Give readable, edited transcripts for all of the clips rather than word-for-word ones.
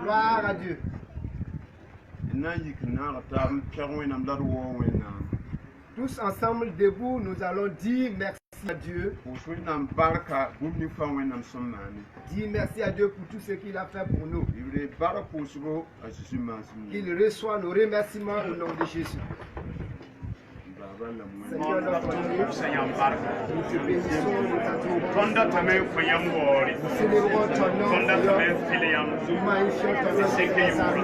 Gloire à Dieu. Tous ensemble debout, nous allons dire merci à Dieu. Dire merci à Dieu pour tout ce qu'il a fait pour nous. Qu'il reçoit nos remerciements au nom de Jésus. Seigneur notre Dieu, nous te bénissons, nous t'adorons. Nous célébrons ton nom, Seigneur. Nous magnifions ton nom, Seigneur.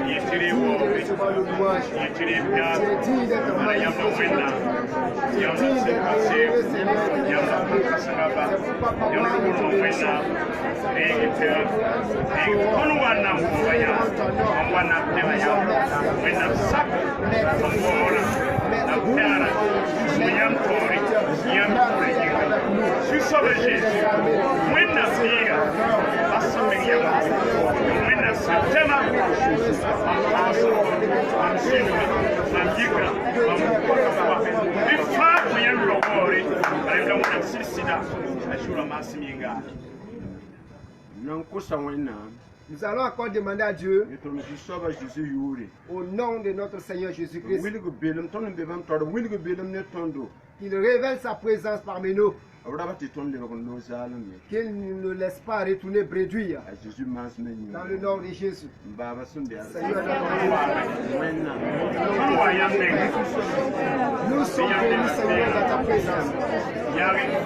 Tu es digne de recevoir le louange. Tu es digne d'être magnifié, Seigneur. Tu es digne d'être élevé, Seigneur. C'est pourquoi, Papa, nous te bénissons. Nous allons encore demander à Dieu, au nom de notre Seigneur Jésus-Christ, qu'il révèle sa présence parmi nous, qu'il ne nous laisse pas retourner bréduire. Dans le nom de Jésus. Seigneur, nous sommes bénis, Seigneur, dans ta présence.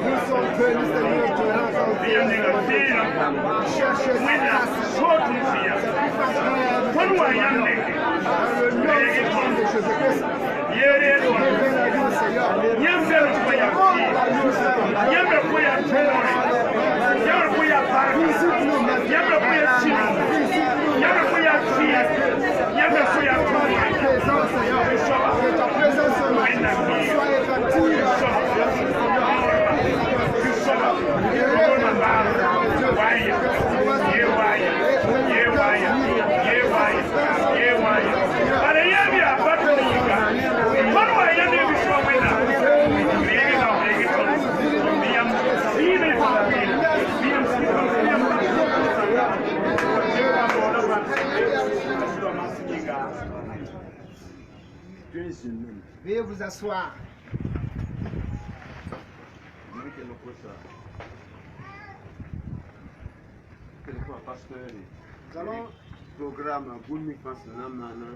Nous sommes bénis, Seigneur, de te rencontrer. Cherchez ta grâce. Dans le nom de Jésus-Christ. Révèle à nous, Seigneur. Veuillez vous asseoir. Nous allons programme Boumi Fansana Mana.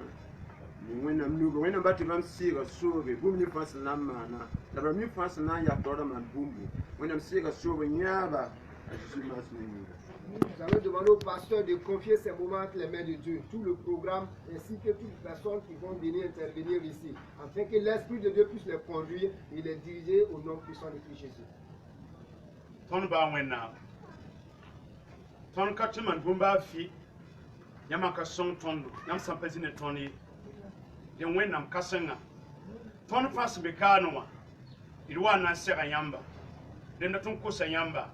When I'm about to see a survey, Boumi Fansana Mana, the Boumi Fansana Yatora and Bumbu. When I'm seeing a survey, Yaba, as you must mean. Nous allons demander au pasteur de confier ces moments entre les mains de Dieu, tout le programme ainsi que toutes les personnes qui vont venir intervenir ici, afin que l'Esprit de Dieu puisse les conduire et les diriger au nom puissant de Christ Jésus. Ton ba wena. Ton katiman bumba fi. Yamaka song tondo. Nam sampazine toni. Den wenam kasenga. Ton fas bekanoa. Ilwa na sera yamba. Den na ton kosa yamba.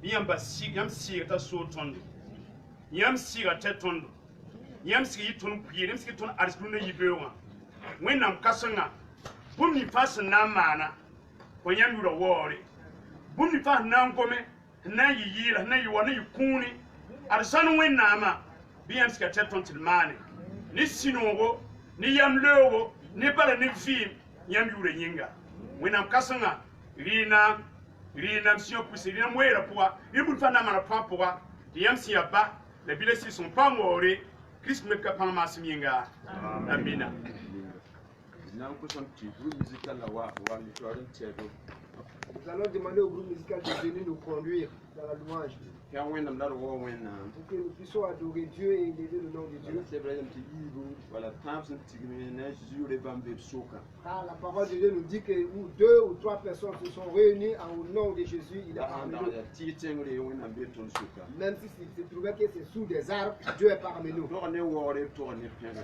Yamba si yam si ta so tondo. Yam si ga te tondo. Yam si ton prier, yam si ton arsuna yibewa. Wenam kasenga. Bumni fas na mana. fo yam yura wore bum ni fa nan gome na yiyira na yiwa na yikuni arsan wennama biyan ska teton tilmane ni sinogo ni yam lewo ni bala ni fim yam yura yinga wenam kasanga rina msio pusi rina mwera poa ibu fa na mana pa poa yam sia ba la bilesi son pa more Christ me ka pa masim yinga amina Nous allons demander au groupe musical de venir nous conduire dans la louange. Pour que nous puissions adorer Dieu et élever le nom de Dieu. Car la parole de Dieu nous dit que où 2 ou 3 personnes se sont réunies au nom de Jésus, il est parmi nous. Même si se trouvait que c'est sous des arbres, Dieu est parmi nous.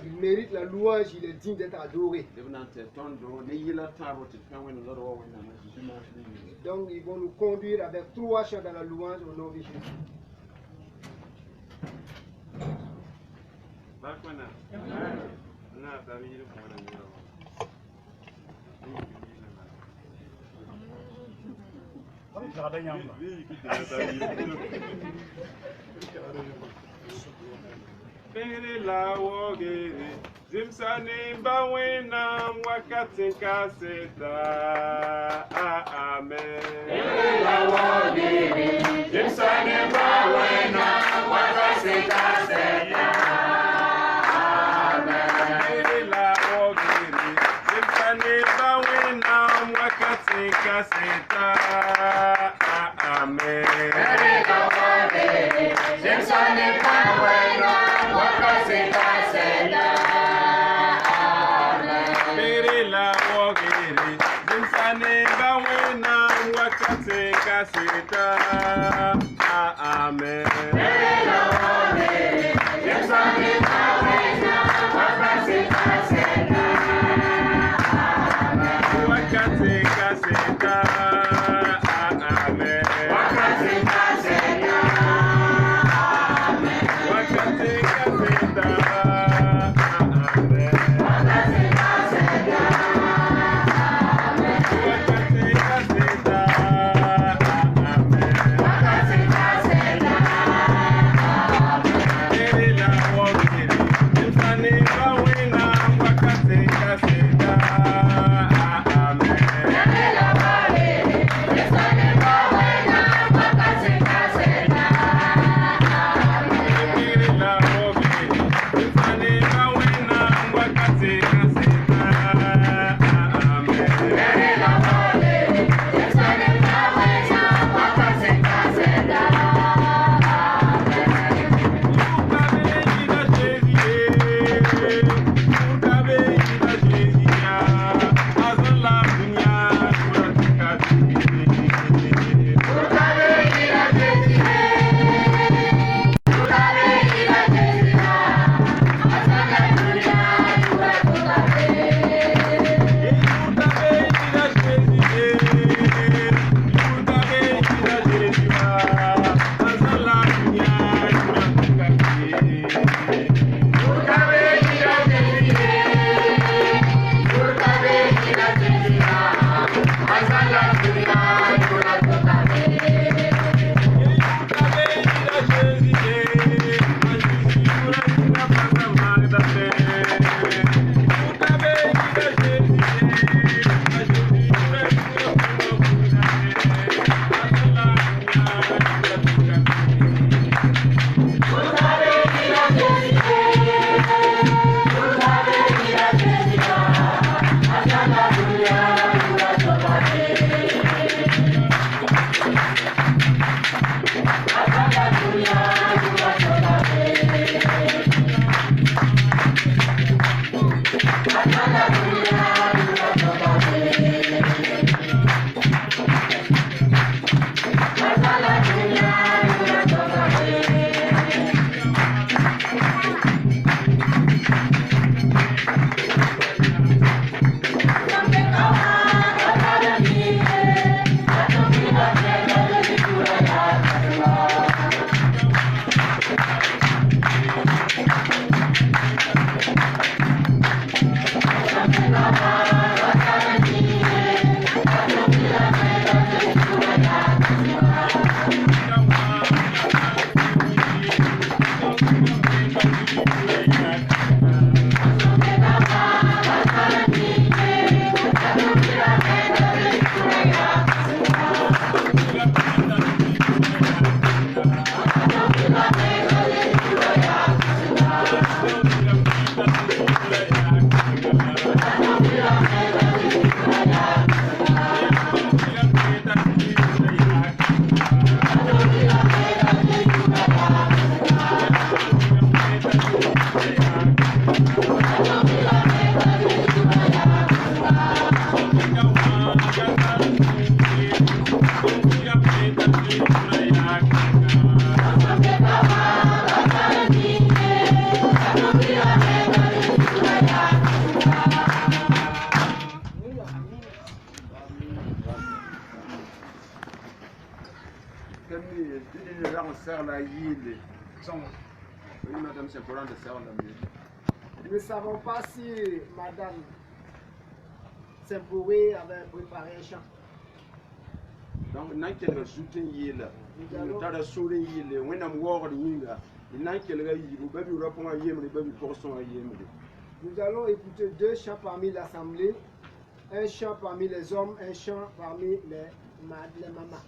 Il mérite la louange, il est digne d'être adoré. Donc ils vont nous conduire avec 3 chants dans la louange au nom de Jésus. Zimsani bawena wakati kaseta amen. Zimsani bawena wakati kaseta Zimsani bawena wakati kaseta amen. Zimsani bawena wakati kaseta Amen. Yes, Oui, madame, c'est pour de serre la mienne. Nous ne savons pas si madame Saint-Bouré avait préparé un chant. Donc, il y a quelqu'un qui soutient là. Il y a quelqu'un qui soutient là. When I'm walking, il y a quelqu'un qui répond à Yémen, il y a quelqu'un à Yémen. Nous allons écouter deux chants parmi l'assemblée, un chant parmi les hommes, un chant parmi les mamans.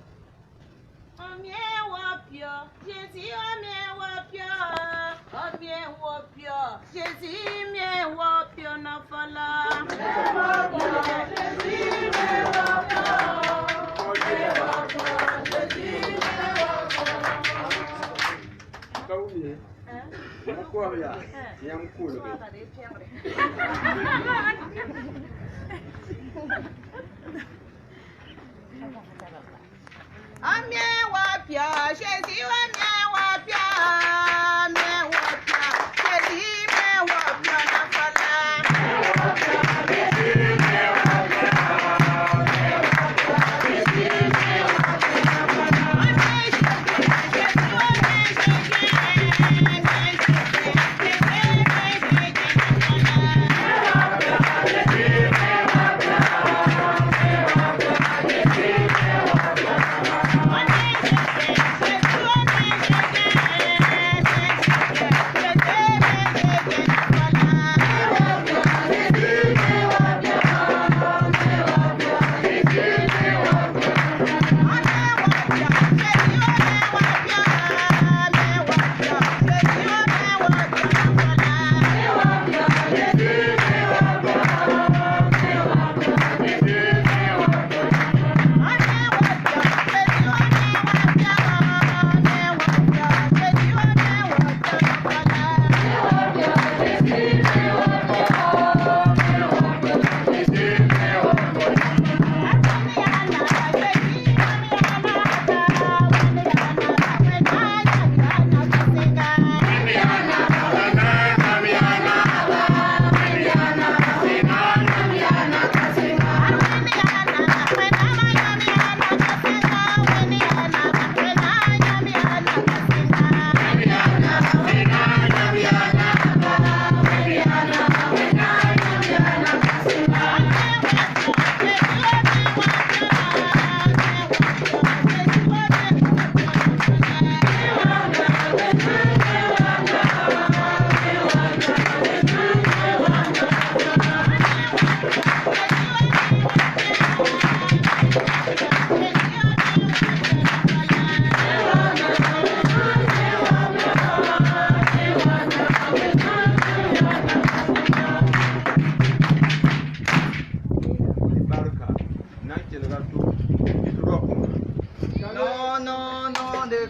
Jésus,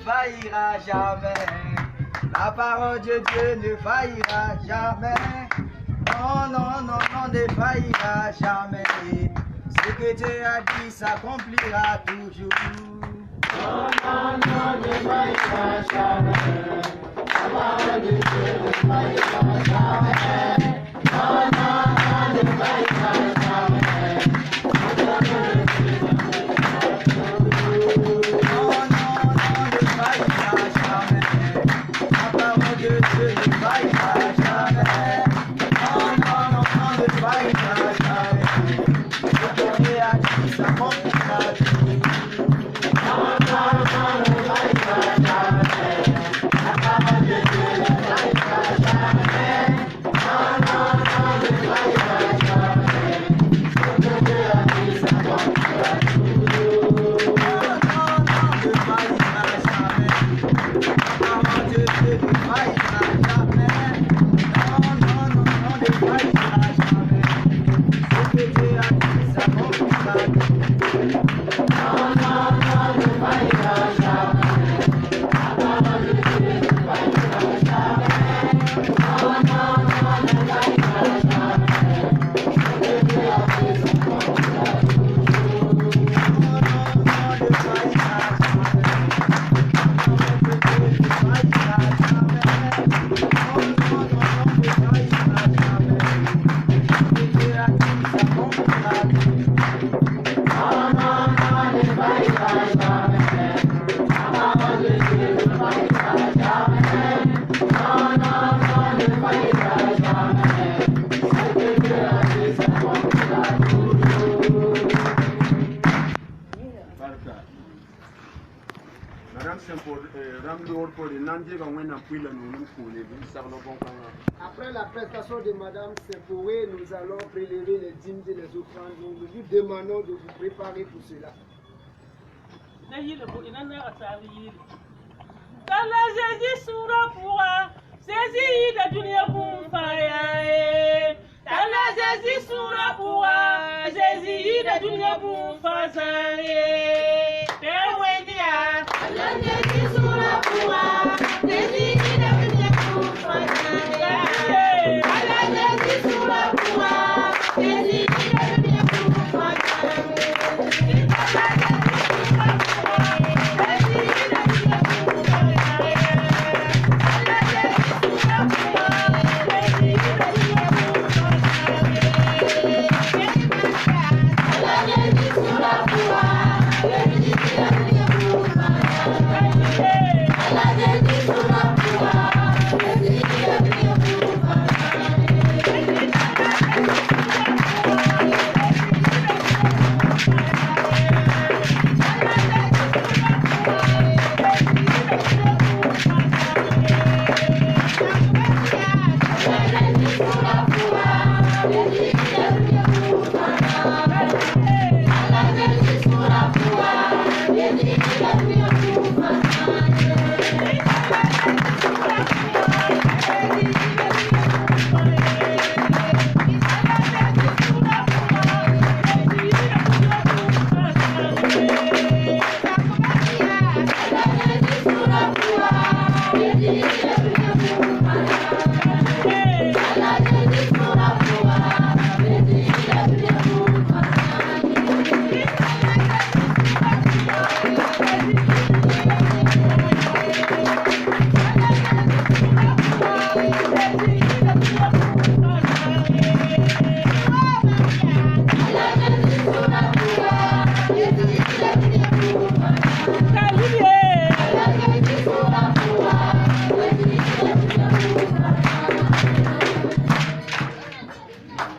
faillira jamais. La parole de Dieu ne faillira jamais. Non, non, non, non, ne faillira jamais. Ce que Dieu a dit s'accomplira toujours. Non, non, non, ne faillira jamais. La parole de Dieu ne faillira jamais. Non, non, non, ne faillira jamais. Après la prestation de Madame Semporé, nous allons prélever les dîmes et les offrandes. Nous vous demandons de vous préparer pour cela. Jésus sura pourra saisir la dunia pour faire. Jésus sura pourra saisir la dunia pour faire. Jésus sura pourra saisir la dunia pour faire. Jésus sura pourra saisir la dunia pour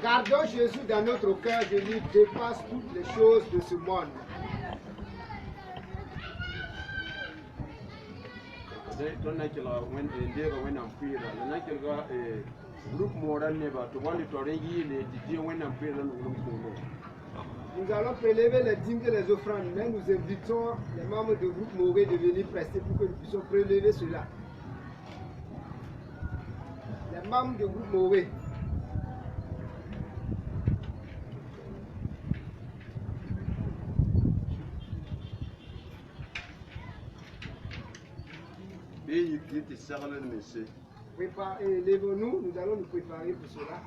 Gardons Jésus dans notre cœur, je lui dépasse toutes les choses de ce monde. Nous allons prélever les dîmes et les offrandes, mais nous invitons les membres du groupe Moré de venir prester pour que nous puissions prélever cela. Les membres du groupe Moré. Lèvons-nous, nous allons nous préparer pour cela.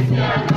Yeah.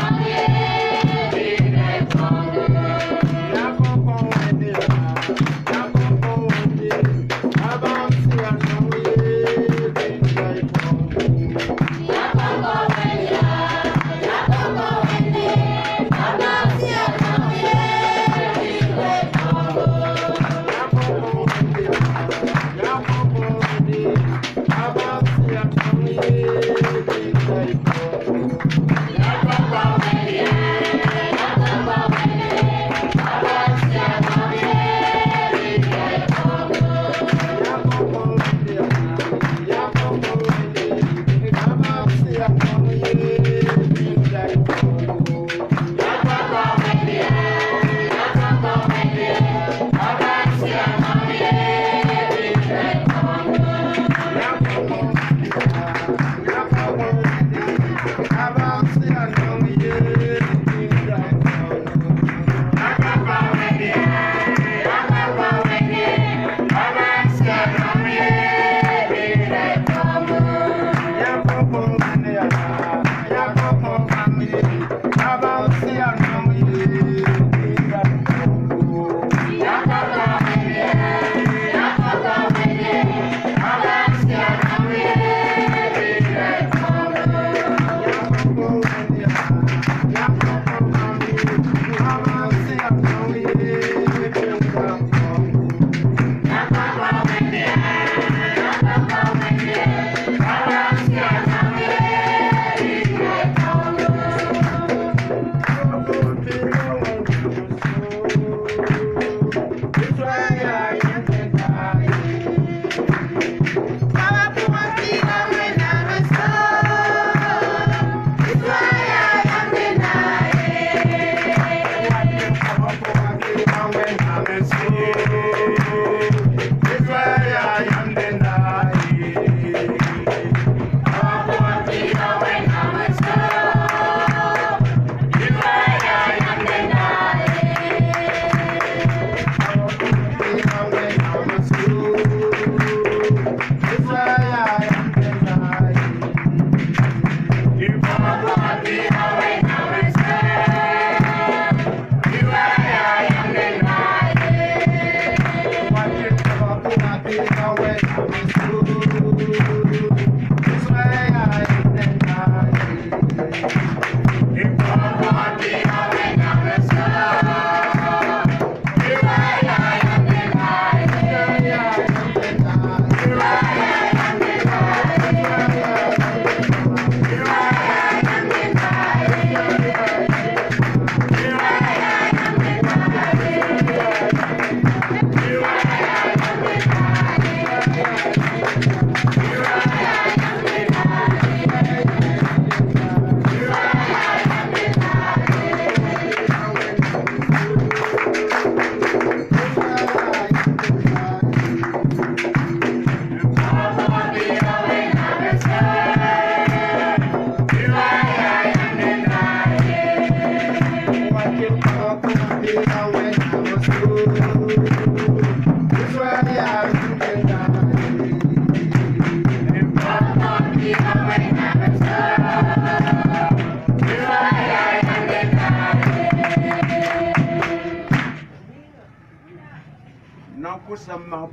kosa ma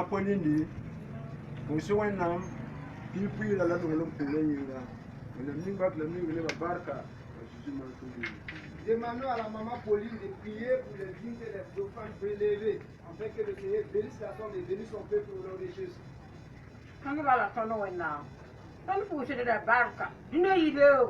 polindi ko so wannan pipi la la ngolom kulenga na minga la minga le barka Demandons à la maman Pauline de prier pour les vignes et les dauphins prélevés, afin que le Seigneur bénisse la tombe et bénisse son peuple au nom de Jésus. Quand va la tonne maintenant, quand vous posez de la barque, d'une idée,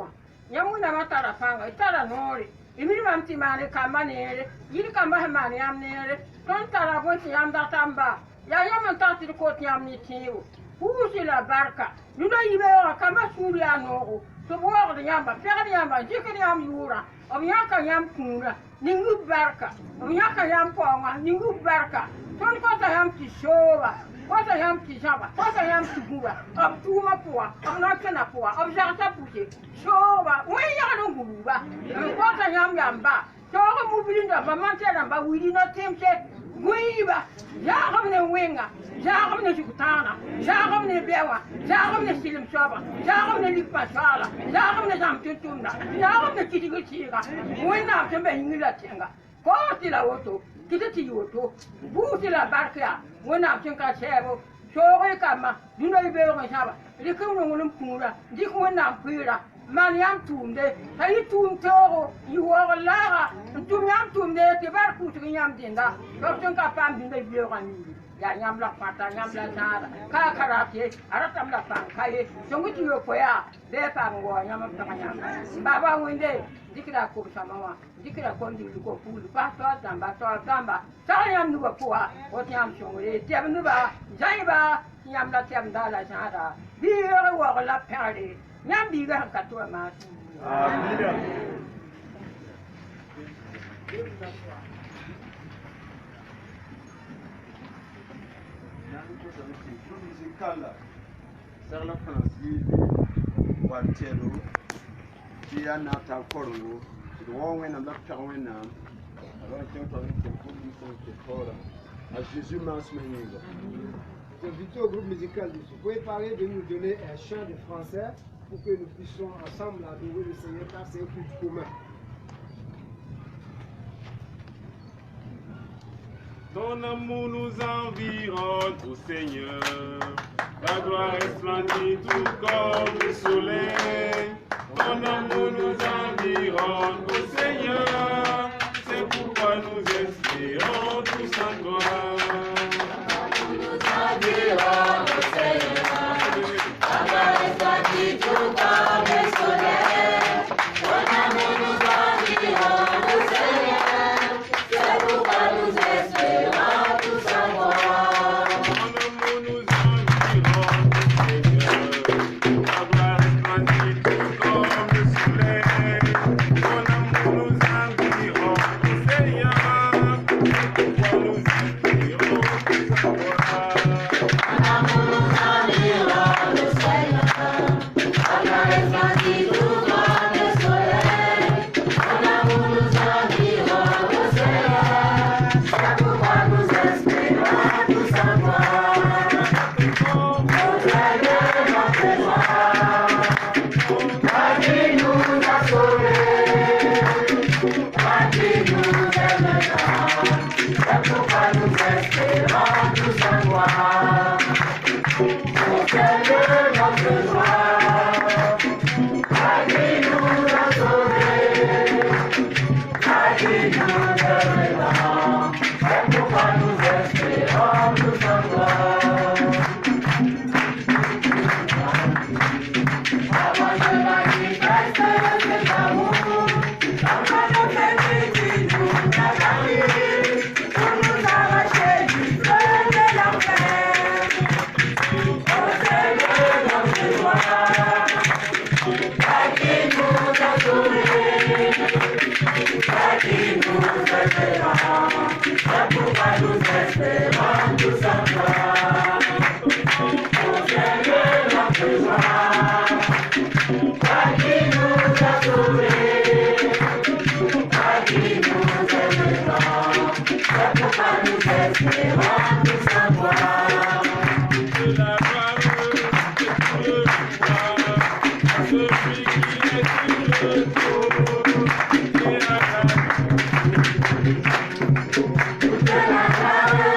Yamuna Matara Fanga, Tara Nori, Emilman Timane Kamanere, Yilkamba Yamnere, Ton Taraboti Yamdatamba, Yamantati Kotiamni Tio, Poussez la barque, nous n'avons qu'à Masuriano, to boor de yamba fer yamba jikri yam yura om yaka yam kura ningu barka om yaka yam ponga ningu barka ton ko ta yam ti showa ko ta yam ti jaba ko ta yam ti buba om tuma poa om na kana poa om jarta puke showa we ya no buba ko ta yam yamba to ko mu bilinda ba mantela ba wili no temche guiba jagam ne wenga jagam ne jukutana jagam ne bewa jagam ne silim soba jagam ne lipa sala jagam ne jam tutunda jagam ne kitigo chiga wena tembe ngila tenga ko tila woto kitati yoto buti la barka wena tenka sebo sore kama dino ibewa saba likum ngulum kura diku wena kwira Maniam tumde, tayi tum toro, yuwa lara, tumyam tumde, te bar kutu nyam dinda, dokton ka pam dinda biorani. Ya nyam la pata, nyam la nada, ka karate, aratam la pan kaye, songu tiyo koya, be pam go nyam ta nyam. Baba winde, dikira ko samawa, dikira ko ndi ko pulu, pa to tamba, sa nyam nuwa poa, o nyam shongure, tiam nuba, jaiba, nyam la tiam dala nada, biyo wa la pare. Nyam biga hakatwa ma. Amina. Sarla Francis Watero Tia Nata Koro the one when I'm not telling now I don't think à Jésus Mansmeninga. Nous invitons au groupe musical de vous pouvez parler de nous donner un chant de français pour que nous puissions ensemble adorer le Seigneur car c'est un culte commun. Ton amour nous environne, ô Seigneur. Ta gloire resplendit tout comme le soleil. Ton amour nous environne, ô Seigneur. C'est pourquoi nous espérons tous en toi. La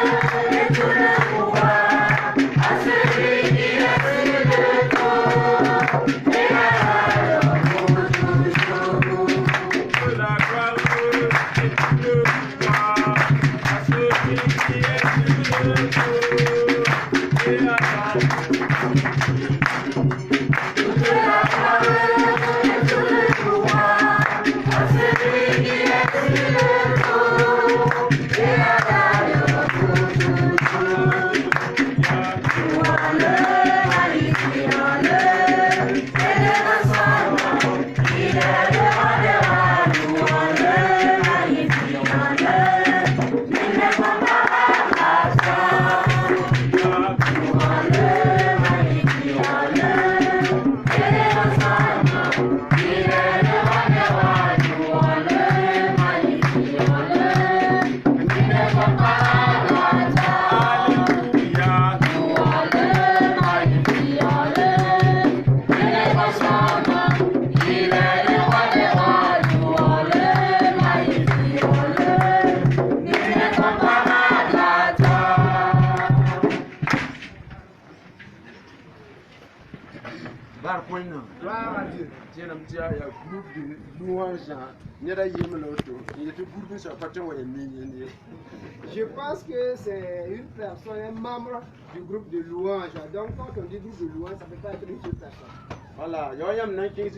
Je pense que c'est une personne, un membre du groupe de louange. Donc quand on dit groupe de louange, ça ne peut pas être une seule personne. Voilà, il y a un qui est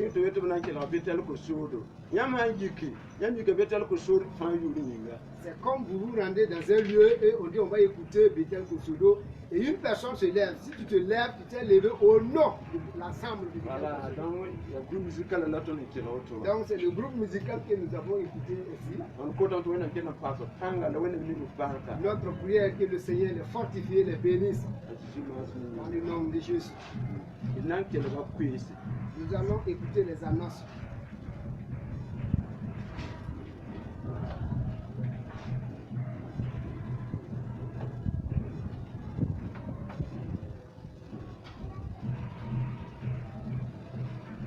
c'est comme vous vous rendez dans un lieu et on dit on va écouter Bethel Kosodo et une personne se lève. Si tu te lèves, tu t'es levé au nom de l'ensemble du voilà, donc c'est le groupe musical que nous avons écouté ici. Notre prière est que le Seigneur les fortifie, les bénisse. Dans le nom de Jésus. Nous allons écouter les annonces.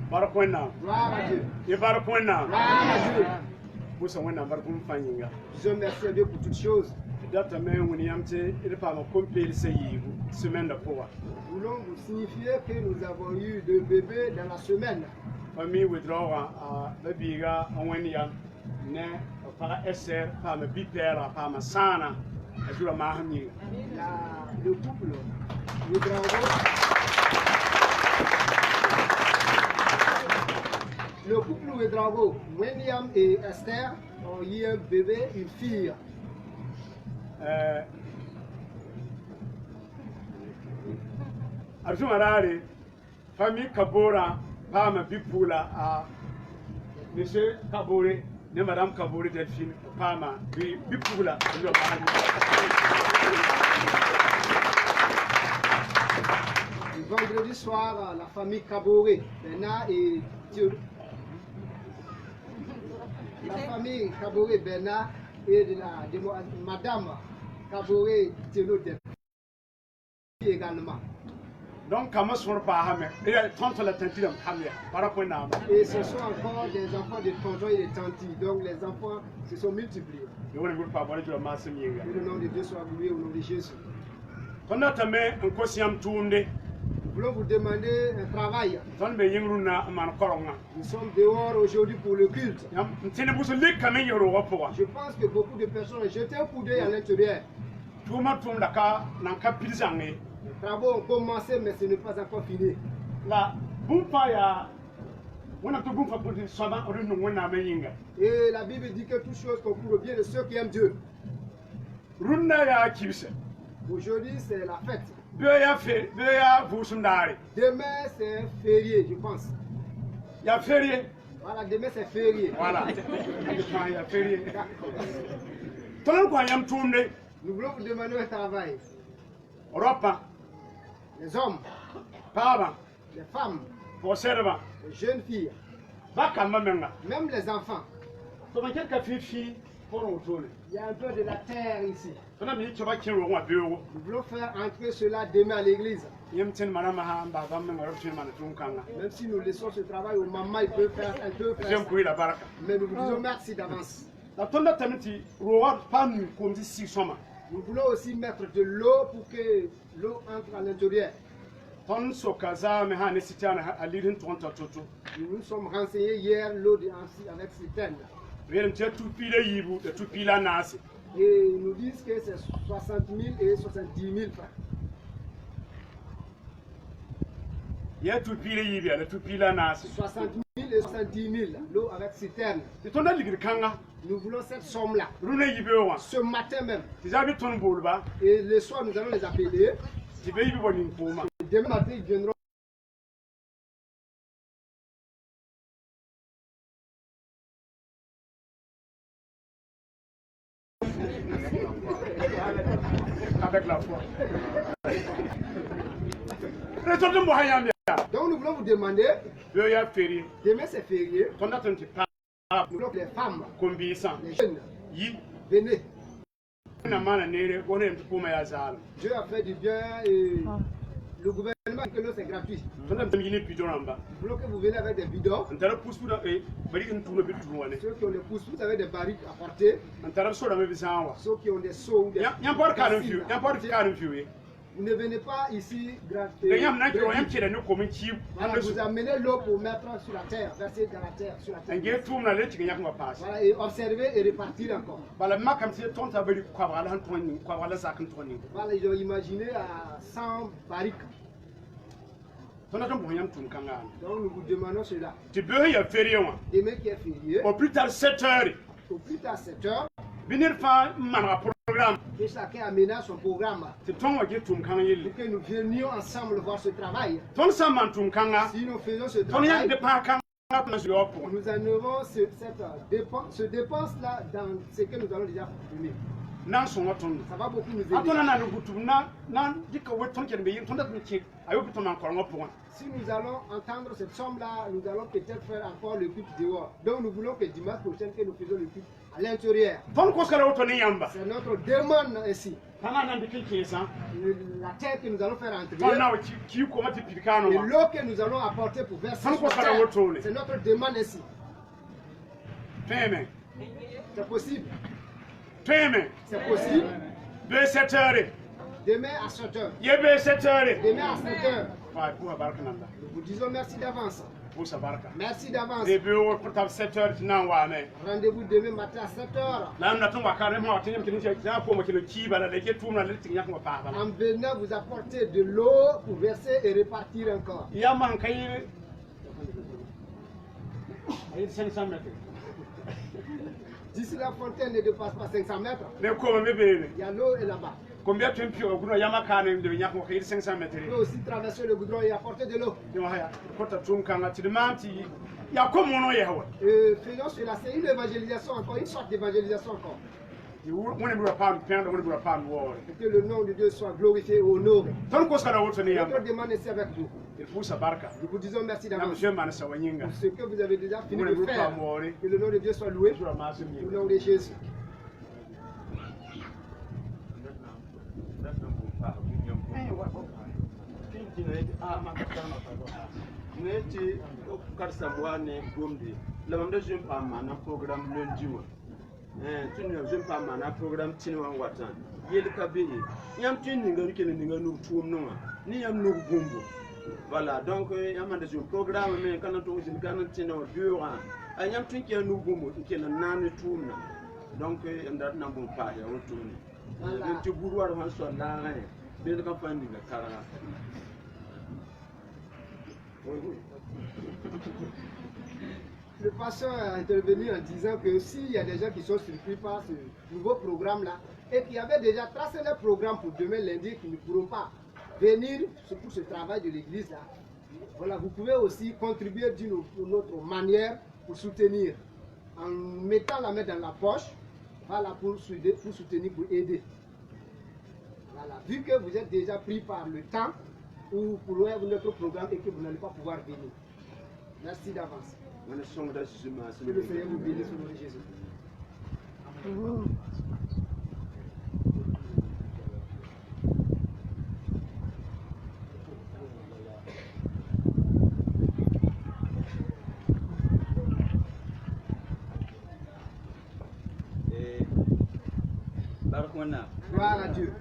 Barakwena. Gloire à Dieu. Et Barakwena. Gloire à Dieu. Vous savez, on a Barakwena Fanyinga. Disons merci à Dieu pour toutes choses. Data me wuniamte il pas ma compil sayi semaine de poa. Nous voulons vous signifier que nous avons eu 2 bébés dans la semaine. Famille withdraw a babiga onwenia ne para SR pa ma bipera pa ma sana ajura ma hamni. Le couple Ouedraogo, William et Esther ont eu un bébé, une fille. Arjuma rare famille Kabora pa ma bipula a monsieur Kabore ne madame Kabore Delphine pa ma bipula ajura ma hamni. Vendredi soir, la famille Kabore, Bernard et Dieu. La famille Kabore Bernard et de madame Kabore Théno également. Donc, comment sont pas hamé? Et tant la tentille hamé, par rapport à et ce sont encore des enfants de tonton et de tanti. Donc, les enfants se sont multipliés. Le nom de Dieu soit loué au nom de Jésus. Quand on a un quotient tourné, nous voulons vous demander un travail. Nous sommes dehors aujourd'hui pour le culte. Je pense que beaucoup de personnes ont jeté un coup d'œil à l'intérieur. Les travaux ont commencé, mais ce n'est pas encore fini. Et la Bible dit que toutes choses concourent au bien de ceux qui aiment Dieu. Aujourd'hui, c'est la fête. Demain, c'est férié, je pense. Il y a férié. Voilà, demain, c'est férié. Voilà. Il y a férié. Nous voulons vous demander un travail. Europe. Les hommes. Les femmes. Les jeunes filles. Même les enfants. Il y a un peu de la terre ici. Nous voulons faire entrer cela demain à l'église. Même si nous laissons ce travail au maman, il peut faire un peu. Mais nous vous disons merci d'avance. Nous voulons aussi mettre de l'eau pour que l'eau entre à l'intérieur. Nous nous sommes renseignés hier l'eau avec citerne. Veren tu tout pile yibu, tout pile nasi. Et ils nous disent que c'est 60 000 et 70 000 francs. Il y a tout pile yibi, tout pile nasi. 60 000 et 70 000, l'eau avec citerne. Tu t'en as dit que kanga, Nous voulons cette somme-là. rune yibewa. Ce matin même. Tu as vu ton boulba, Et le soir, nous allons les appeler. tu veux yibi bon impoma. Et demain matin, ils viendront. Avec la foi. Retourne moi yambia. Donc nous voulons vous demander, Yo ya férié. demain c'est férié, Ton attente pas nous voulons que les femmes, combien les jeunes, yi venez. na mana nere on est pour ma yazal. Dieu a fait du bien et le gouvernement dit que l'eau c'est gratuit. Ton attente yini bidon amba. Nous voulons que vous venez avec des bidons. Antara pousse pour e bari une tourne bit tourne. Ceux qui ont des pouces-pouces avec des barriques à porter. Antara so da me bisanwa. Ceux qui ont des seaux ou des... Yam por kanon fiu, yam por kanon fiu. Vous ne venez pas ici gratuit. Yam na kiro yam kire ne komi chi. Voilà, vous amenez l'eau pour mettre sur la terre, verser dans la terre, sur la terre. Nge tourne le chi yak ma passe. Voilà, et observer et repartir encore. Bala makam si ton ta bari kwa wala han toni, kwa wala sakin toni. Voilà, ils ont imaginé à 100 barriques. Ton attente pour yam tun kanga. Donc nous vous demandons cela. Tu veux ya férié wa. Demain qui est férié, Au plus tard 7h. au plus tard 7 heures, Venir faire un programme. que chacun aménage son programme C'est ton wagi tum kanga yeli. pour que nous venions ensemble voir ce travail. Ton saman tum kanga. Si nous faisons ce Ton yak travail, de pa kanga na sur pour. nous en aurons ce dépense-là dans ce que nous allons déjà donner. Nan son waton. Ça va beaucoup nous Atona aider. na no gutu na dika weton ken be yin ton dat mi chi. Ayo biton encore ngo pour. Si nous allons entendre cette somme-là, nous allons peut-être faire encore le culte dehors. Donc nous voulons que dimanche prochain, que nous faisons le culte à l'intérieur. Ton ko skala waton yamba. C'est notre demande ici. Tana nan dikin kesa. La terre que nous allons faire entrer Ton na ki ko mati pirkano et ma. l'eau que nous allons apporter pour verser Ton sur ko la skala terre. waton. C'est notre demande ici. Feme. C'est possible. Feme. C'est possible. Be 7h. Demain à 7 heures. Yebe 7h. Demain à 7 heures. Wa pour barka nanda. Nous vous disons merci d'avance. Pour sa barka. Merci d'avance. Debe o pour ta 7h nan wa me. Rendez-vous demain matin à 7 heures. Là, on attend voir carrément à tenir une petite pour que le qui va la déguer tout le monde à l'intérieur. En venant vous apporter de l'eau pour verser et repartir encore. Il y a manqué 500 mètres. D'ici la fontaine ne dépasse pas 500 mètres. Mais comment bébé? Il y a l'eau et là-bas. Combien tu peux au gouvernement Yamaka de venir pour 500 mètres? On peut aussi traverser le goudron et apporter de l'eau. Quand tu il y a comme on est. Faisons cela, c'est une évangélisation encore, une sorte d'évangélisation encore. On ne peut pas perdre, on ne peut pas voir. Que le nom de Dieu soit glorifié et honoré. Tant qu'on s'en Notre demande ici avec vous. il faut sa barca. Nous vous disons merci d'avance. Monsieur Manasawanyinga. Pour ce que vous avez déjà fini On ne de peut pas faire. mourir. Que le nom de Dieu soit loué. Je ramasse Au nom de Jésus. Neti karsa mwane gomde. La mamde je pa mana programme lundi wa. Tu ne je pa mana programme tinwa watan. Yel kabeye. Yam tin ninga rike ninga nu tuum no. Ni yam nu gombo. Voilà, donc yam ande je programme mais quand on jin kan tinwa bureau. Yam tin ki nu gombo ki na nani tuum na. Donc yam dat na bon pa ya wotuni. Yam ti buruwa han so la ran. Be ka fandi la kara. Le pasteur a intervenu en disant que s'il y a des gens qui sont surpris par ce nouveau programme-là et qui avaient déjà tracé leur programme pour demain lundi, qui ne pourront pas venir pour ce travail de l'église-là, voilà, vous pouvez aussi contribuer d'une autre manière pour soutenir, en mettant la main dans la poche, voilà, pour soutenir, pour aider. Voilà, vu que vous êtes déjà pris par le temps, ou pour notre programme et que vous n'allez pas pouvoir venir. Merci d'avance. Que le Seigneur vous bénisse au nom de Jésus. Gloire à Dieu.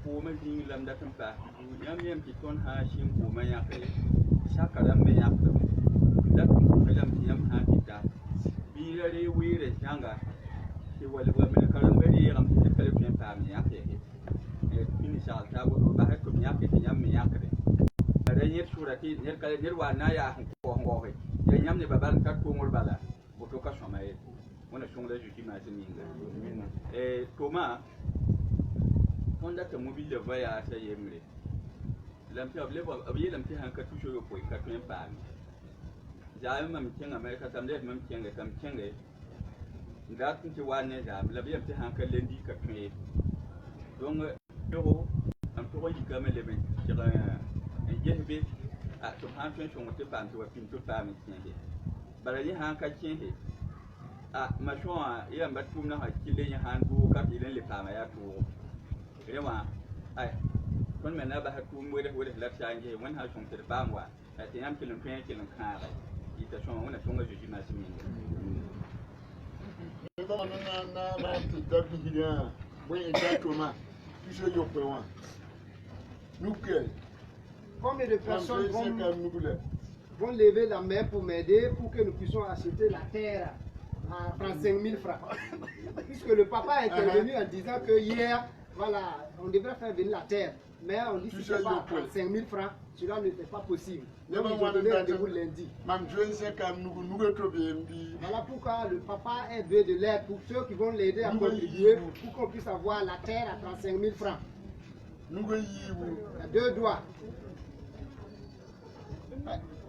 Pour me dire l'homme d'être pas, il y a un petit ton hachim pour me yapper, chaque homme me yapper. That William Tiam Hatita. Be milare wire changa ki wale wa men karam bari ram ti kale pen pa mi yake e fini sha ta go ba ha ko mi yake ti nyam mi yake de re nyet sura ki nyet kale nyet wa na ya ko ngo he ye nyam ne babal kat ko ngol bala bo to ka shoma e wona shonga ju ki ma ti minga e toma fonda ta mobile va ya ta yemre lampi ablebo abiye lampi han ka tusho yo ko ka pen pa mi ja mam kenga mai ka tamde mam kenga kam kenga nda kun ti wane da labiya ti hankal lendi ka kwe donc yo am to yi ga mele be tira en jehbe a to han tun shon te ban to pin to pa mi kenga bara ni hanka kenga a ma sho a ya mbatum na hakile ni handu ka ile le pa ma ya to rewa ai kon mena ba hatu mo de wode la change won ha shon te ba mwa a ti am kilon pen kilon kara ita shon wona shonga juji ma simi Combien de personnes vont lever la main pour m'aider pour que nous puissions acheter la terre à 35 000 francs? Puisque le papa est intervenu en disant que hier, voilà, on devrait faire venir la terre. Mais on dit que ce n'est pas 35 000 francs, cela n'était pas possible. Donc ils ont donné rendez-vous lundi. Voilà pourquoi le papa est venu de l'aide pour ceux qui vont l'aider à contribuer pour qu'on puisse avoir la terre à 35 000 francs. À 2 doigts.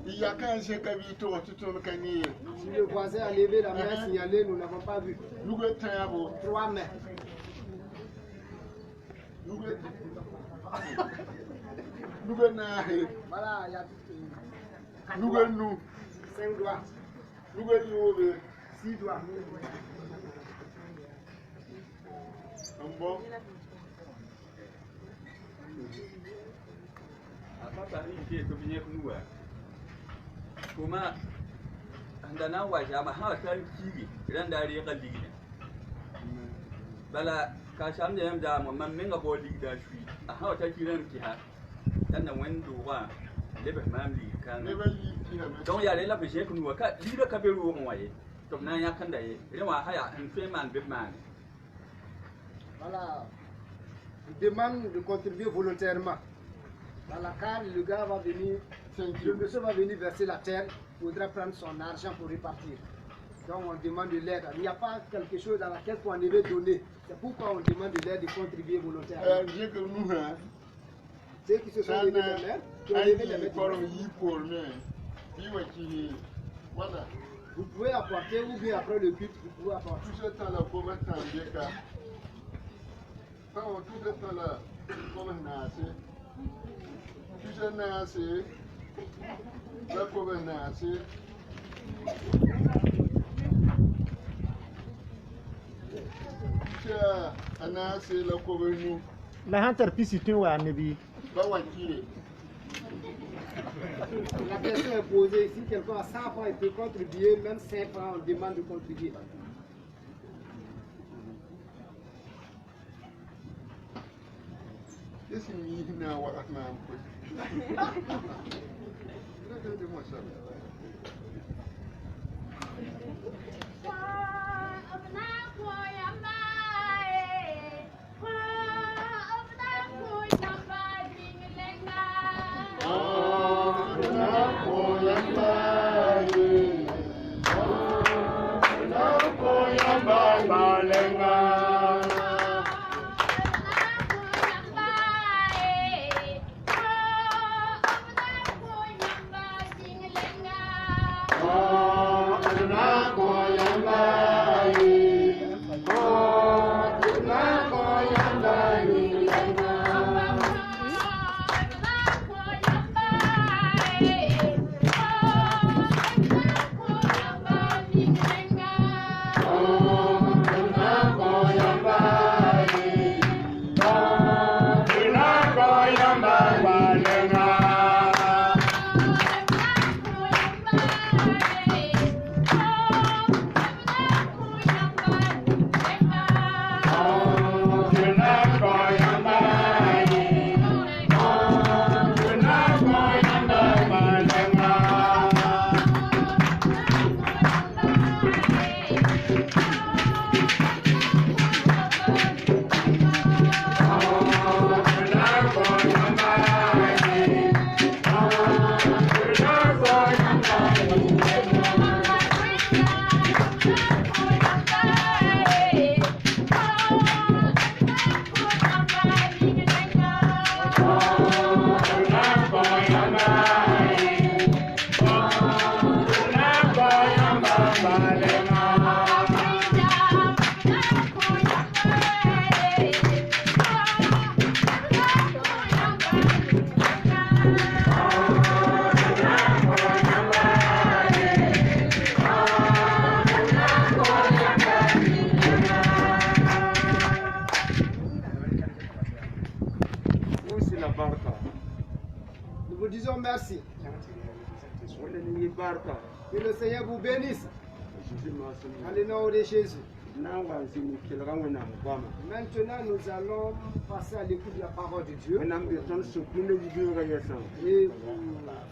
Si le voisin a levé la main signalée, nous n'avons pas vu. 3 mains. Voilà, il y a 5 doigts. 6 doigts. Papa ni ke to binye kuwa kuma andana wa jama ha ta kibi ran dare ka digine bala ka sham da yam da mamman min ga bodi da shi a ha ta kiran ki ha dan nan wando wa lebe mamli kan don ya le la be je kuwa ka liga ka be ruwa mo waye to nan ya kan da ye rewa haya en fe man be man. Voilà, il demande de contribuer volontairement. Dans la car, le gars va venir, le monsieur va venir verser la terre, il faudra prendre son argent pour repartir. Donc on demande de l'aide. Il n'y a pas quelque chose dans laquelle on devait donner. C'est pourquoi on demande de l'aide de contribuer volontairement. Ceux qui se sont levés les mains, qui ont levé les mains. Vous pouvez apporter ou bien après le culte, vous pouvez apporter. La hunter pisitin wa nabi. La question est posée. Si quelqu'un a 100 francs, il peut contribuer, même 5 francs, on demande de contribuer. merci. wena ni barka Que le Seigneur vous bénisse. Jésus masu Dans le nom de Jésus. nanga zini kilga wena mkwama Maintenant, nous allons passer à l'écoute de la parole de Dieu. wena mbe ton so kunde yibiyo ga yesan Et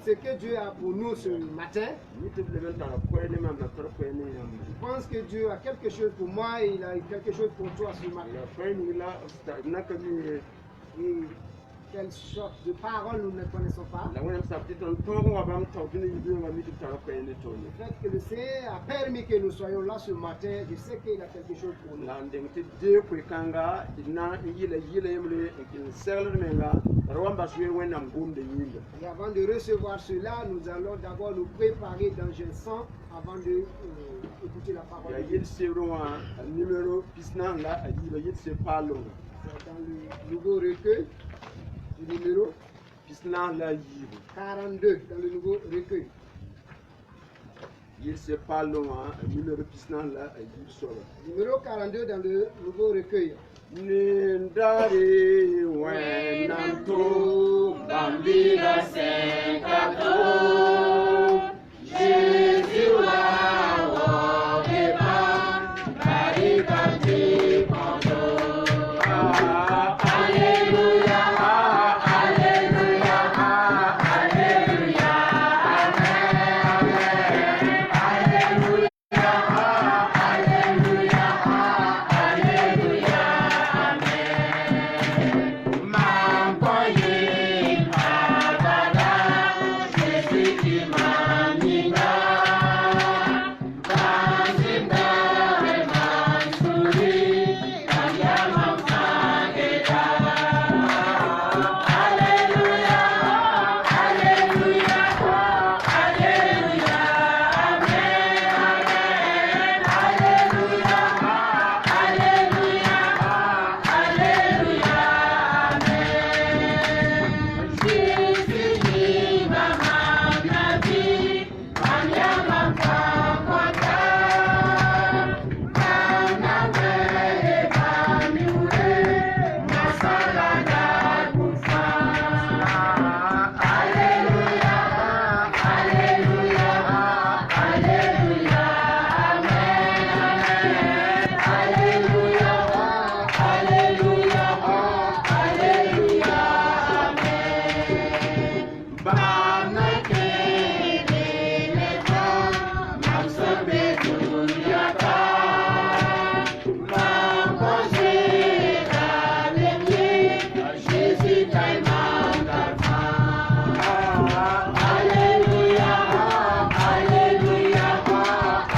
ce que Dieu a pour nous ce matin, yitib le ben tara koyne mam la tor koyne yam je pense que Dieu a quelque chose pour moi et il a quelque chose pour toi ce matin. la koyne la nakami Et quelle sorte de parole nous ne connaissons pas. la wena sabti ton tongo wa bam taw dina yibiyo ga mitib tara koyne to Le fait que le Seigneur a permis que nous soyons là ce matin, je sais qu'il a quelque chose pour nous. la ndemte de ko kanga ina yile yemle kin serle menga rawamba suye wena ngumde yinde Et avant de recevoir cela, nous allons d'abord nous préparer dans un sang avant de écouter la parole ya de Dieu. yil seruwa numéro pisna la ayiba yil se palo C'est dans le nouveau recueil, le numéro pisna la yiba 42, dans le nouveau recueil. yil se palo numéro pisna la ayib solo Numéro 42 dans le nouveau recueil. Nindari wenanto bambira sekato Jésus wa eba barikati kondo Alléluia Alléluia Alléluia Amen Alléluia Alléluia Alléluia Mamboye Abada Jésus qui m'anima Bazinda Mansuri Kanyama Fageda Alléluia Alléluia Alléluia Amen Amen Alléluia Alléluia Alléluia Amen Jésus mama nabi Kanyama Fageda Mana mere bamiure Masalada kufa Alléluia Alléluia Alléluia Amen Amen Alléluia Alléluia Alléluia Amen Bana kene lefa Mamsabe dunyata Mamboze kalemye Jésus taimangata Alléluia Alléluia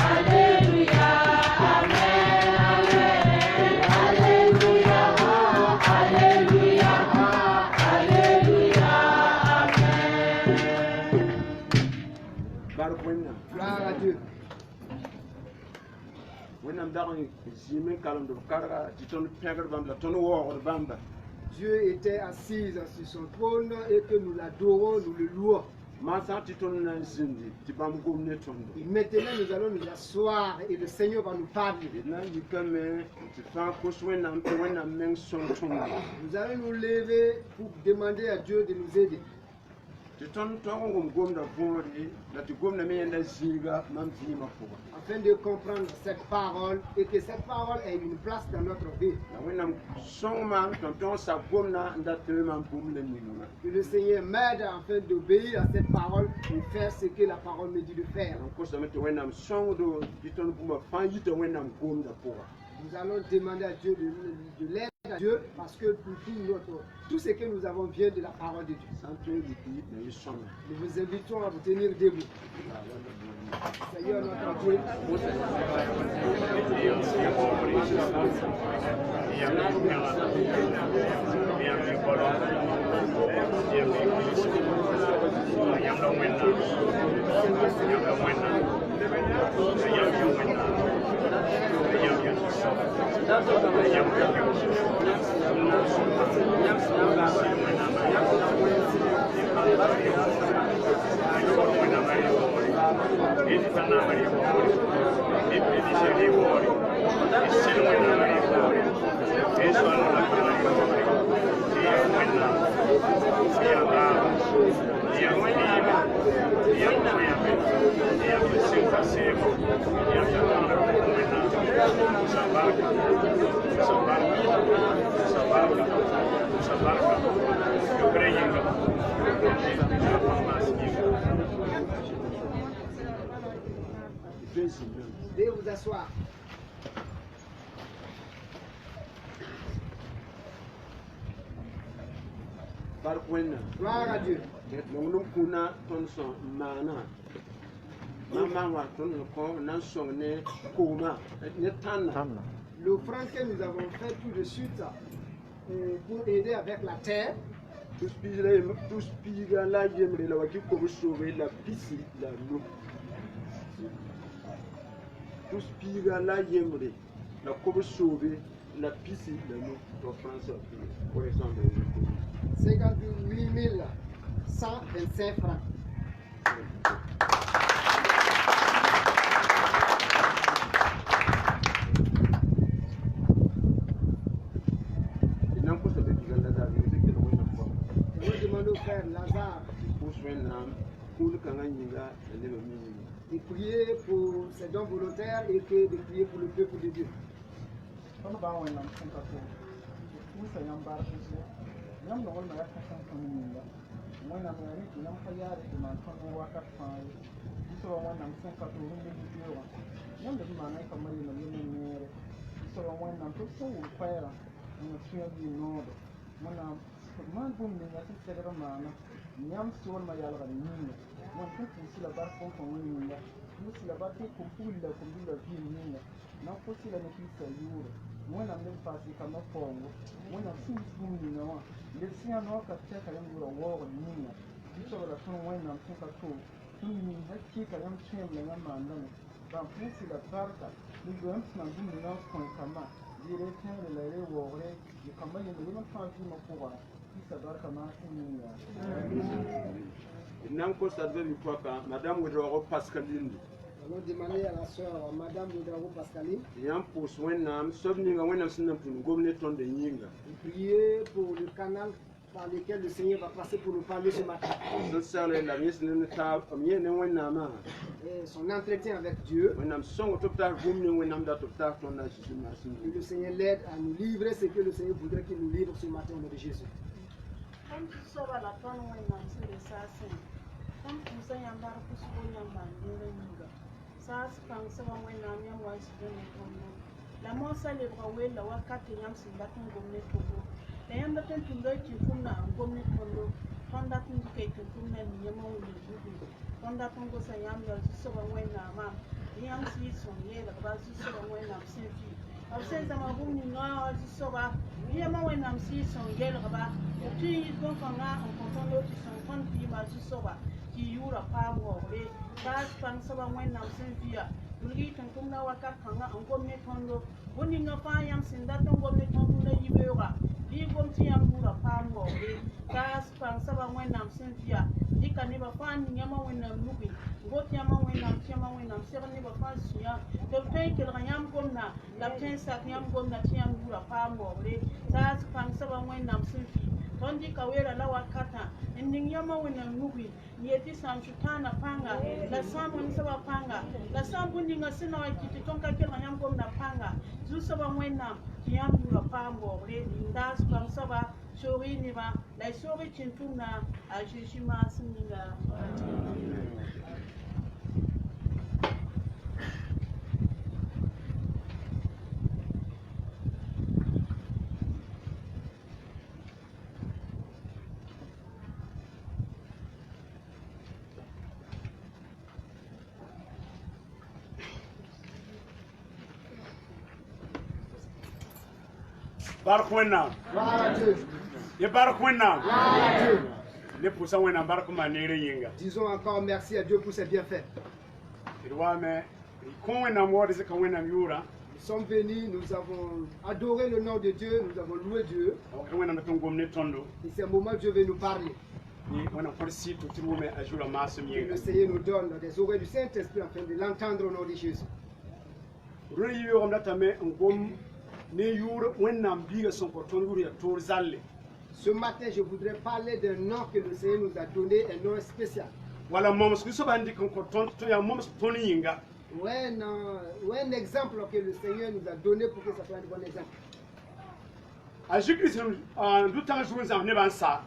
Alléluia Amen Amen Alléluia Alléluia Alléluia Amen Barak wenna Gloire à Dieu. wenna dagan jimin kalam do karga titon pegar bam la ton wo bamba Dieu était assis sur son trône et que nous l'adorons, nous le louons. ma sa titon na zindi ti bam gomne tondo Et maintenant, nous allons nous asseoir et le Seigneur va nous parler. na yikame ti fa ko wenna wenna men son tondo Nous allons nous lever pour demander à Dieu de nous aider. titon to ngom gomna bori la ti gomna me yenda ziga mam zima ko Afin de comprendre cette parole et que cette parole ait une place dans notre vie. na wenna songma ton sa gomna ndate mam bum le minuna Que le Seigneur m'aide afin d'obéir à cette parole et faire ce que la parole me dit de faire. ko sa mete wenna songdo titon buma fan yito wenna gomna ko Nous allons demander à Dieu de l'aide à Dieu parce que tout ce que nous avons vient de la parole de Dieu. santo yiki na yisona Nous vous invitons à vous tenir debout. Seigneur notre Dieu, Veuillez vous asseoir. Gloire à Dieu. L'offrande que nous avons fait tout de suite pour aider avec la terre. Tous piga la yemre la waki ko sauver la pisi la l'eau. Tous piga la yemre la ko sauver la pisi la l'eau. L'offrande pour les 58 125 francs. Nous demandons au frère Lazare de prier pour ses dons volontaires et que de prier pour le peuple de Dieu. Madame Ouedraogo Pascaline. Allons demander à la sœur Madame Ouedraogo Pascaline de prier pour le canal par lequel le Seigneur va passer pour nous parler ce matin. Et son entretien avec Dieu. Et le Seigneur l'aide à nous livrer ce que le Seigneur voudrait qu'il nous livre ce matin au nom de Jésus. Tondi kawera la wakata ndinyama wena nubi yeti samchutana panga la sambu nisaba panga la sambu ninga sina wakiti tonka kila nyamko na panga zusaba wena kiambu la pambo re ndas pamsaba shori niba la shori chintuna ajishima sininga. Barkwena. Et Barkwena. Les poussins ont un barquement néré. Disons encore merci à Dieu pour ses bienfaits. Nous sommes venus, nous avons adoré le nom de Dieu, nous avons loué Dieu. Et c'est un moment où Dieu veut nous parler. Et le Seigneur nous donne des oreilles du Saint-Esprit afin de l'entendre au nom de Jésus. Ce matin, je voudrais parler d'un nom que le Seigneur nous a donné, un nom spécial. Wala moms ku so bandi kon ko ton to ya moms ton yinga. Ouais, non, ouais, un exemple que le Seigneur nous a donné pour que ça soit un bon exemple. A Jésus-Christ en du temps jour ça ne ban sa.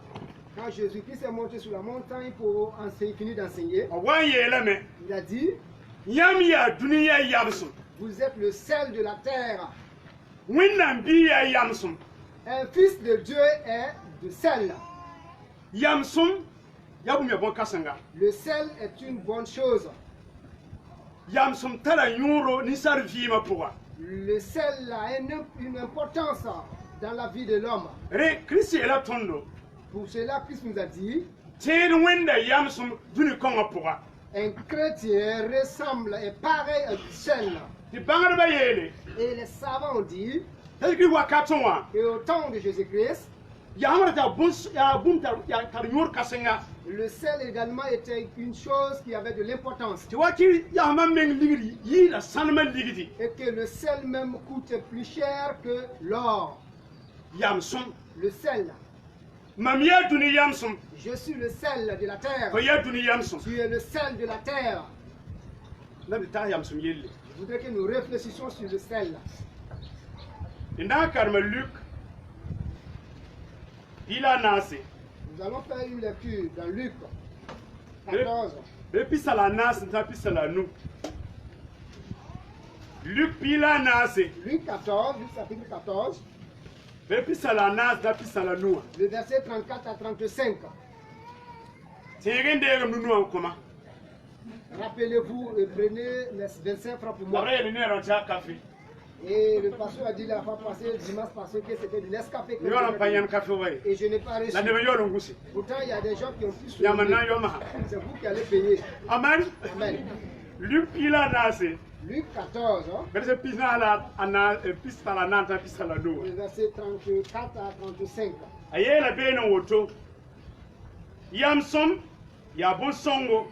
Quand Jésus-Christ est monté sur la montagne pour enseigner, finir d'enseigner, Wa yele me il a dit, yam ya duniya yamsum. vous êtes le sel de la terre. Winnan bi ya yamsum. Un fils de Dieu est de sel. Yamsum ya bu me bon kasanga. Le sel est une bonne chose. Yamsum tara nyuro ni sarvi ma pourwa. Le sel a une importance dans la vie de l'homme. Re Christ ela tondo. Pour cela, Christ nous a dit, Tin wenda yamsum duni konga pourwa. un chrétien ressemble, est pareil à du sel. Ti bangar ba yele. Et les savants ont dit Helki wakaton wa. qu'au temps de Jésus-Christ, Ya hamara ta bus ya bum tar ya tar nyor kasanga. le sel également était une chose qui avait de l'importance. Ti waki ya hamam meng ligri yi la sanma ligri. Et que le sel même coûte plus cher que l'or. Yamsum Le sel. mamia duni yamsum. Je suis le sel de la terre. Ko ya duni yamsum. Tu es le sel de la terre. Na bi ta yamsum yelle. Je voudrais que nous réfléchissions sur le sel. Inda karma Luc ila nasi. Nous allons faire une lecture dans Luc 14. Be pisala nasi ta pisala nu. Luc pila nasi. Luc 14, Luc chapitre 14, Be pisala nasi ta pisala nu. le verset 34 à 35. Tegen de nu nu kuma. Rappelez-vous et prenez les 25 francs pour moi. Après le nero cha café. Et le pasteur a dit la fois passée, dimanche passé, que c'était de l'escapé. Yo la payan café way. Et je n'ai pas reçu. La de yo lo ngusi. Pourtant, il y a des gens qui ont pu se Ya lever. manna yo ma. C'est vous qui allez payer. Amen. Amen. Luc pila nasi. Luc 14, hein, Verse pisala ana pisala nanta pisala nu. le verset 34 à 35. Ayela be na woto. Yamsum ya bon songo.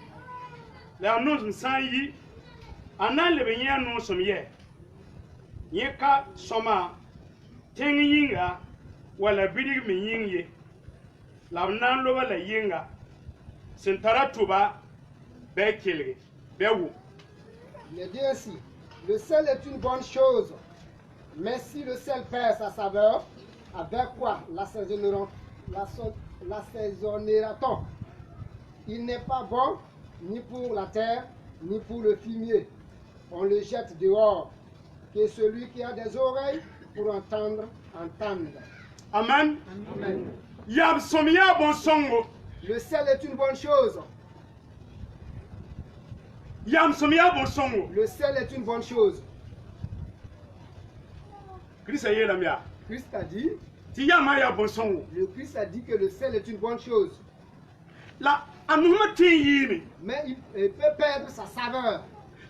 La nous sanyi ana le benya no somye. Yeka soma tengyinga wala bidig me yingye. La nan lo wala yinga. Sentara tuba be kelge be wu. Il est dit ainsi, le sel est une bonne chose, mais si le sel perd sa saveur, avec quoi l'assaisonnera-t-on? Il n'est pas bon ni pour la terre, ni pour le fumier. On le jette dehors. Que celui qui a des oreilles pour entendre, entende. Amen. Amen. Yam somya bon songo. Le sel est une bonne chose. Yam somya bon songo. Le sel est une bonne chose. Christ ayela mia. Christ a dit, Ti yama ya bon songo. le Christ a dit que le sel est une bonne chose. La anuma tin yimi. Mais il peut perdre sa saveur.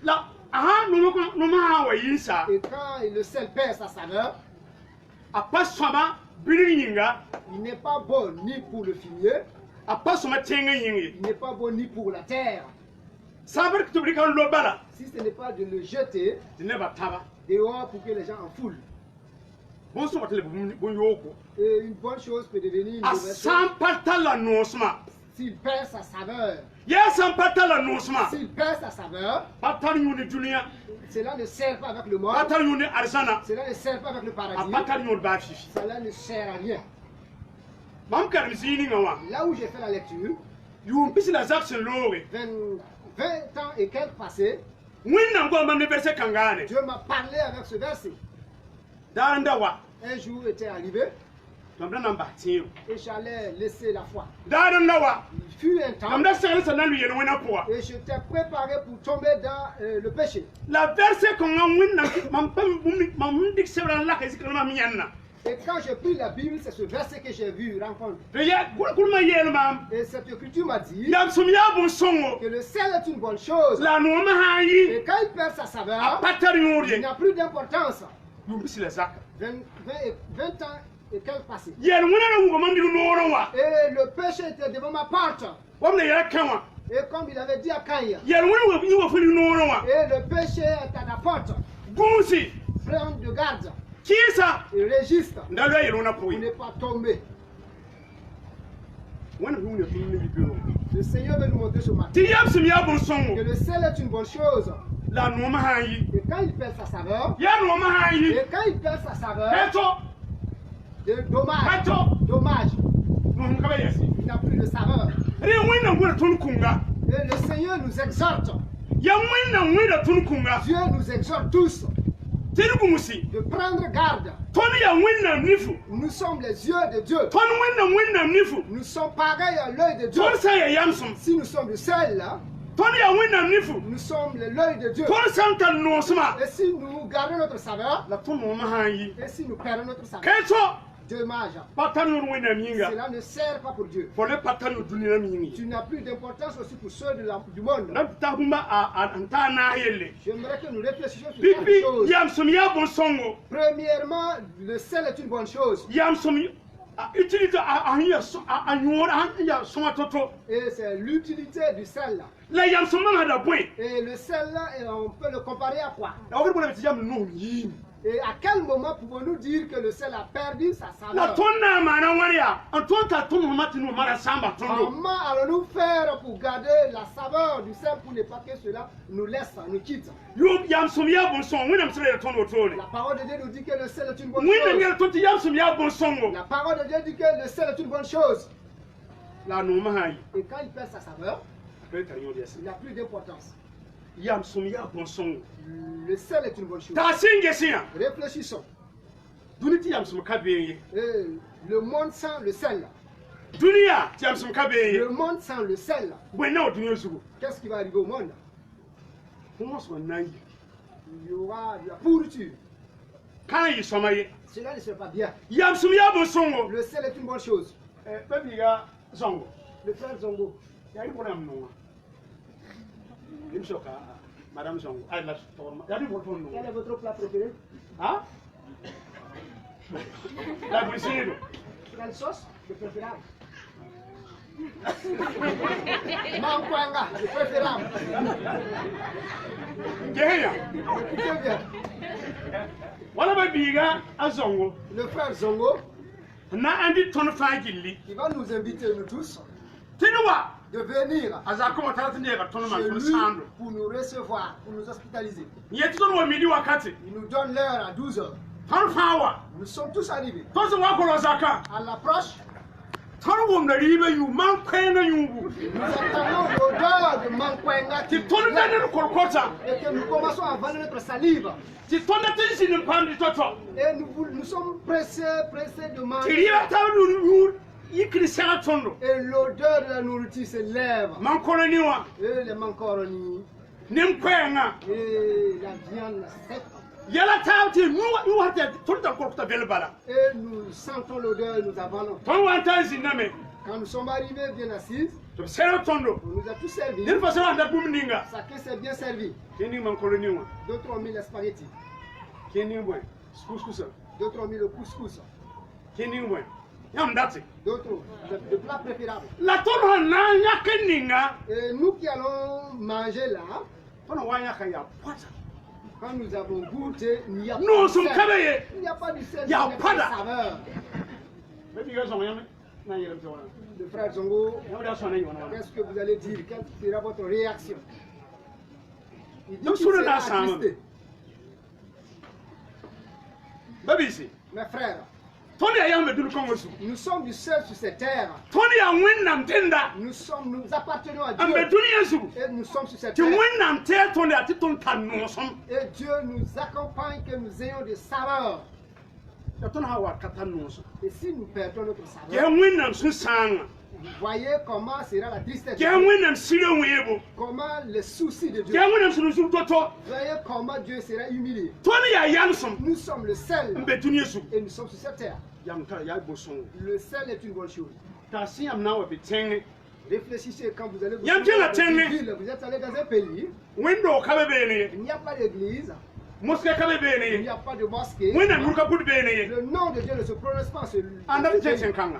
La aha numa wa yinsa. Et quand le sel perd sa saveur, Apa soma bidig yinga. il n'est pas bon ni pour le fumier, Apa soma tenga yingi. il n'est pas bon ni pour la terre. Sabar que tu brikan lo bala. Si ce n'est pas de le jeter Dineba taba. dehors pour que les gens en foulent. Bon so batele bon yoko. Et une bonne chose peut devenir une mauvaise chose Asam patala nosma. s'il perd sa saveur. Yes am patala nosma. S'il perd sa saveur, Patal yuni dunia. cela ne sert pas avec le monde, Patal yuni arsana. cela ne sert pas avec le A paradis, patal yuni ba fifi. cela ne sert à rien. Mam karim zini ngawa. Là où j'ai fait la lecture, Yum pisi la zakse lore. 20 ans et quelques passés, Winna ngo mam ne verse kangane. Dieu m'a parlé avec ce verset. Danda wa. Un jour était arrivé Tamda namba tiyo. et j'allais laisser la foi. Danda wa. Il fut un temps Tamda sele sanalu yeno wena poa. et j'étais préparé pour tomber dans le péché. La verse qu'on a winna mam dik sebra la ka zikra mam yanna. Et quand j'ai pris la Bible, c'est ce verset que j'ai vu rencontre. Reya kulma yel mam. Et cette écriture m'a dit Yam sumya bon songo. que le sel est une bonne chose. La no ma hayi. Et quand il perd sa A saveur, patal il yuri. n'a plus d'importance. Yum pisi la zak. 20 ans et quelques passés. Yel wona na ngo mam dik no wa. Et le péché était devant ma porte. Wamna ya kanwa. Et comme il avait dit à Caïn, Yel wona wo wo fuli no wa. et le péché est à la porte. Gusi. Prends de garde Kisa. et registre Ndalo yel wona pour poyi. ne pas tomber. wani hu ne tun ni biro Le Seigneur veut nous montrer ce matin ti yam sim ya bon que songo le sel est une bonne chose. la no ma han yi Et quand il perd sa saveur, ya no ma han yi et quand il perd sa saveur, eto dommage, dommage, no hum ka ba yesi il n'a plus de saveur. ri wani na ngura tun kunga Et le Seigneur nous exhorte, ya wani na ngura tun kunga Dieu nous exhorte tous tiri gumusi de prendre garde. toni ya wani na nifu Nous sommes les yeux de Dieu. wani na nifu Nous sommes pareils à l'œil de Dieu. ton sa ya yam som Si nous sommes le sel, là, toni ya wani na nifu nous sommes l'œil de Dieu. ton san ta no sma Et si nous gardons notre saveur, la ton no ma han yi et si nous perdons notre saveur, keto dommage. patanu wani na minga Cela ne sert pas pour Dieu. pour le patanu dunia mingi Tu n'as plus d'importance aussi pour ceux du monde. na ta humba a anta na yelle J'aimerais que nous réfléchissions sur quelque pipi chose. yam som ya bon songo Premièrement, le sel est une bonne chose. yam som utilité a ya a nyora han ya soma toto Et c'est l'utilité du sel. Là. la yam som ma da point Et le sel, là, on peut le comparer à quoi? a wori bona yam no yi Et à quel moment pouvons-nous dire que le sel a perdu sa la saveur? tonna mana wani ya anton ta ton mati no mara samba tondo Comment allons-nous faire pour garder la saveur du sel pour ne pas que cela nous laisse, nous quitte? yo yam som ya bon songo wina msere ya tondo tole La parole de Dieu nous dit que le sel est une bonne wina chose. ngel tonti yam som ya bon songo La parole de Dieu dit que le sel est une bonne chose. la no ma hayi Et quand il perd sa saveur, pe tanyo des il n'a plus d'importance. yam som ya bon songo Le sel est une bonne chose. ta singe sia Réfléchissons. duniti yam som ka beye Et le monde sans le sel, dunia ti yam som ka beye le monde sans le sel, wena o dunia sugo qu'est-ce qui va arriver au monde? ko so nangi Il y aura de la pourriture. kan yi soma ye Cela ne sera pas bien. yam som ya bon songo Le sel est une bonne chose. babi ga zongo Le frère Zongo, ya ri bona mno nim shoka madame zongo ay la torma ya ri bona no quel est votre plat préféré? ha la brisido Quelle sauce? Le préférable. Mankwanga, le préférable. geya Écoutez bien. wala babi ga azongo Le frère Zongo, na andi ton fa gilli il va nous inviter, nous tous, tinwa de venir azako matata ne ga ton man chez ton lui sando pour nous recevoir, pour nous hospitaliser. yeti ton wa midi wakati Il nous donne l'heure à 12 heures. ton fawa Nous sommes tous arrivés. ton so wa ko zaka À l'approche, ton wo na ribe yu man kwena yubu nous entendons l'odeur de Mankwenga qui ti ton na ne korkota et que nous commençons à vendre notre salive. ti ton na tin sin pandi toto Et nous sommes pressés de ti manger. riba ta nu yikri sera tondo Et l'odeur de la nourriture s'élève. man koloni wa Et les mancoroni, nim kwenga et la viande sec. yala tawti nu hata ton da korkota belbala Et nous sentons l'odeur, nous avalons. ton wa ta ziname Quand nous sommes arrivés bien assis, to sera tondo on nous a tous servi. nil fa sera da bumninga Chacun s'est bien servi. kini man koloni wa D'autres ont mis les spaghettis. kini boy couscous D'autres ont mis le couscous. kini boy yam dati D'autres, le plat préférable. la ton na yakeninga Et nous qui allons manger là, ton wa yakaya pota quand nous avons goûté, il n'y a nous pas de sommes sel. kabeye Il n'y a pas du sel, Il y a il n'y a pas de pas de- saveur. baby ga zongo yame na yele to wana Le frère Zongo, yam da sona yi wana qu'est-ce que vous allez dire? Quelle sera votre réaction? Il dit Donc, qu'il sur le sera ensemble. attristé. baby si Mes frères, ton ya yam dul kongo su nous sommes du seul sur cette terre. ton ya winnam tenda Nous appartenons à ambe Dieu. dunia su Et nous sommes sur cette ti terre. winnam te ton ya ti ton tan no som Et Dieu nous accompagne que nous ayons des saveurs. ya ton ha wa katan no so Et si nous perdons notre ke saveur, winnam su sanga vous voyez comment sera la tristesse. ke winnam sire webo Comment les soucis de ke Dieu. winnam su su toto Voyez comment Dieu sera humilié. ton ya yam som Nous sommes le sel ambe dunia su et nous sommes sur cette terre. yam ta ya bo son Le sel est une bonne chose. ta si am na wa bitenge Réfléchissez quand vous allez vous Yam trouver tient la dans une tenne. ville, vous êtes allé dans un pays, window kabe be il n'y a pas d'église, ne mosque kabe be il ne n'y a pas de mosquée. winnam ruka put be ne Le nom de Dieu ne se prononce pas sur anda ce tension pays. kanga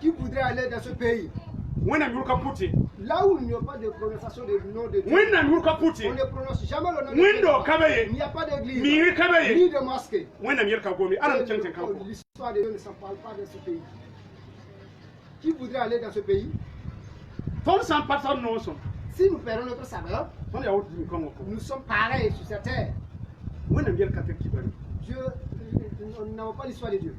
Qui voudrait aller dans ce pays? winnam ruka puti Là où il n'y a pas de prononciation du nom de Dieu, winnam ruka puti on ne prononce jamais le nom de window Dieu. kabe Il n'y a pas d'église, miri kabe ni de mosquée. winnam yerka gomi ana tension kanga L'histoire de Dieu ne s'en parle pas de ce pays. Qui voudrait aller dans ce pays? Ton sans personne non son. Si nous perdons notre saveur, Ton ya wutu kongo. nous sommes pareils sur cette terre. Wena ngel katek kibari. Dieu, nous n'avons pas l'histoire de Dieu.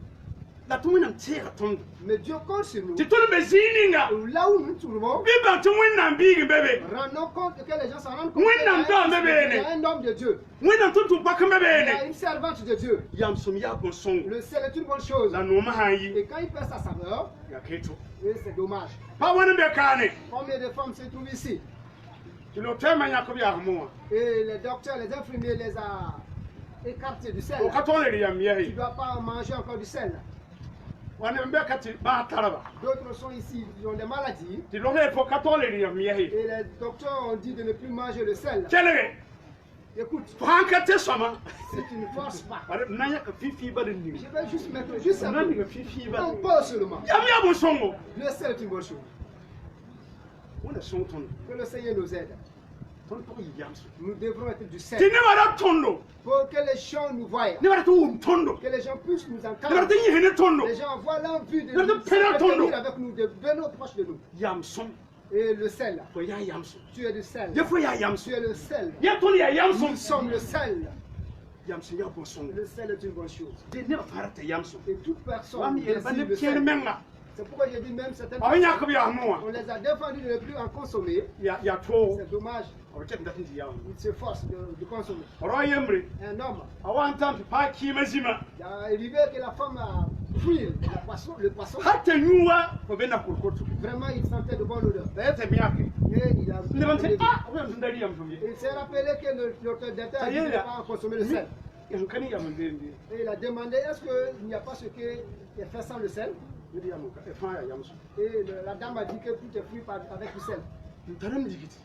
La ton wena tira ton. Mais Dieu compte sur nous. Ti ton be zininga. Là où nous nous trouvons, Biba ton wena bigi bebe. rendons compte que les gens s'en rendent compte Oui, qu'il y a non, non, mais il y a un homme de Dieu. Wena ton tu bakam Il y a bebe. une servante de Dieu. Yam som ya bon son. Le sel est une bonne chose. La no ma hanyi. Et quand il perd sa saveur, Ya keto. c'est dommage. Pa wona be kane. Combien de femmes se trouvent ici? Ti lo tema yakob ya mo. Et les docteurs, les infirmiers les ont écartés du sel. O ka ton le yam Tu ne yehi. dois pas manger encore du sel. Wana mbe kati ba taraba. D'autres sont ici, ils ont des maladies. Ti lo he po ka ton le yam yehi. Et les docteurs ont dit de ne plus manger le sel. Kelere. Écoute, Fo hankate soma. si tu ne forces pas, Bare nanya ka fifi ba de ni. je vais juste mettre juste un Nani peu. ka fifi ba. Un peu seulement. Yam ya bon songo. Le sel est une bonne chose. Wona son ton. Que le Seigneur nous aide. Ton to yam so. Nous devrons être du Ti sel. ne wara tondo. Pour que les gens nous voient. Ne wara to tondo. Que les gens puissent nous Ne wara entendre. to yihene tondo. Les gens voient l'envie de Nous nous te prenons ton tenir nom. avec nous, de venir proche de nous. Yam som. Et le sel, Fo ya yam so. tu es du sel. Ye fo ya yam so. Tu es le sel. Ya ton ya yam so. Nous sommes le sel. Yam so ya bon songo. Le sel est une bonne chose. De ne fara ta yam so. Et toute personne Wami yele ba ne désire le piere sel. menga. C'est pourquoi j'ai dit même certaines Awen personnes, yakob ya mo. on les a défendus de ne plus en consommer. Ya to. C'est dommage. O ket ndatin ti yam. Ils s'efforcent de consommer. Ro yembre. Un homme, Awan tam pa ki mazima. il est arrivé que la femme a fui le poisson. Hatta nyuwa ko be na kurkotu. Vraiment, il sentait de bonne odeur. Da ya tabi yake. Et il a Ne ban te ah o yam ndari yam so ye. il s'est rappelé que l'auteur d'État Ça a y dit est, de ne là. pas consommer le sel. Yan kani yam ndende. Et il a demandé est-ce qu'il n'y a pas ce qui est fait sans le sel. Yedi yam ka e fa ya yam so. Et la dame a dit que tout est frit avec du sel. Ntaram digiti.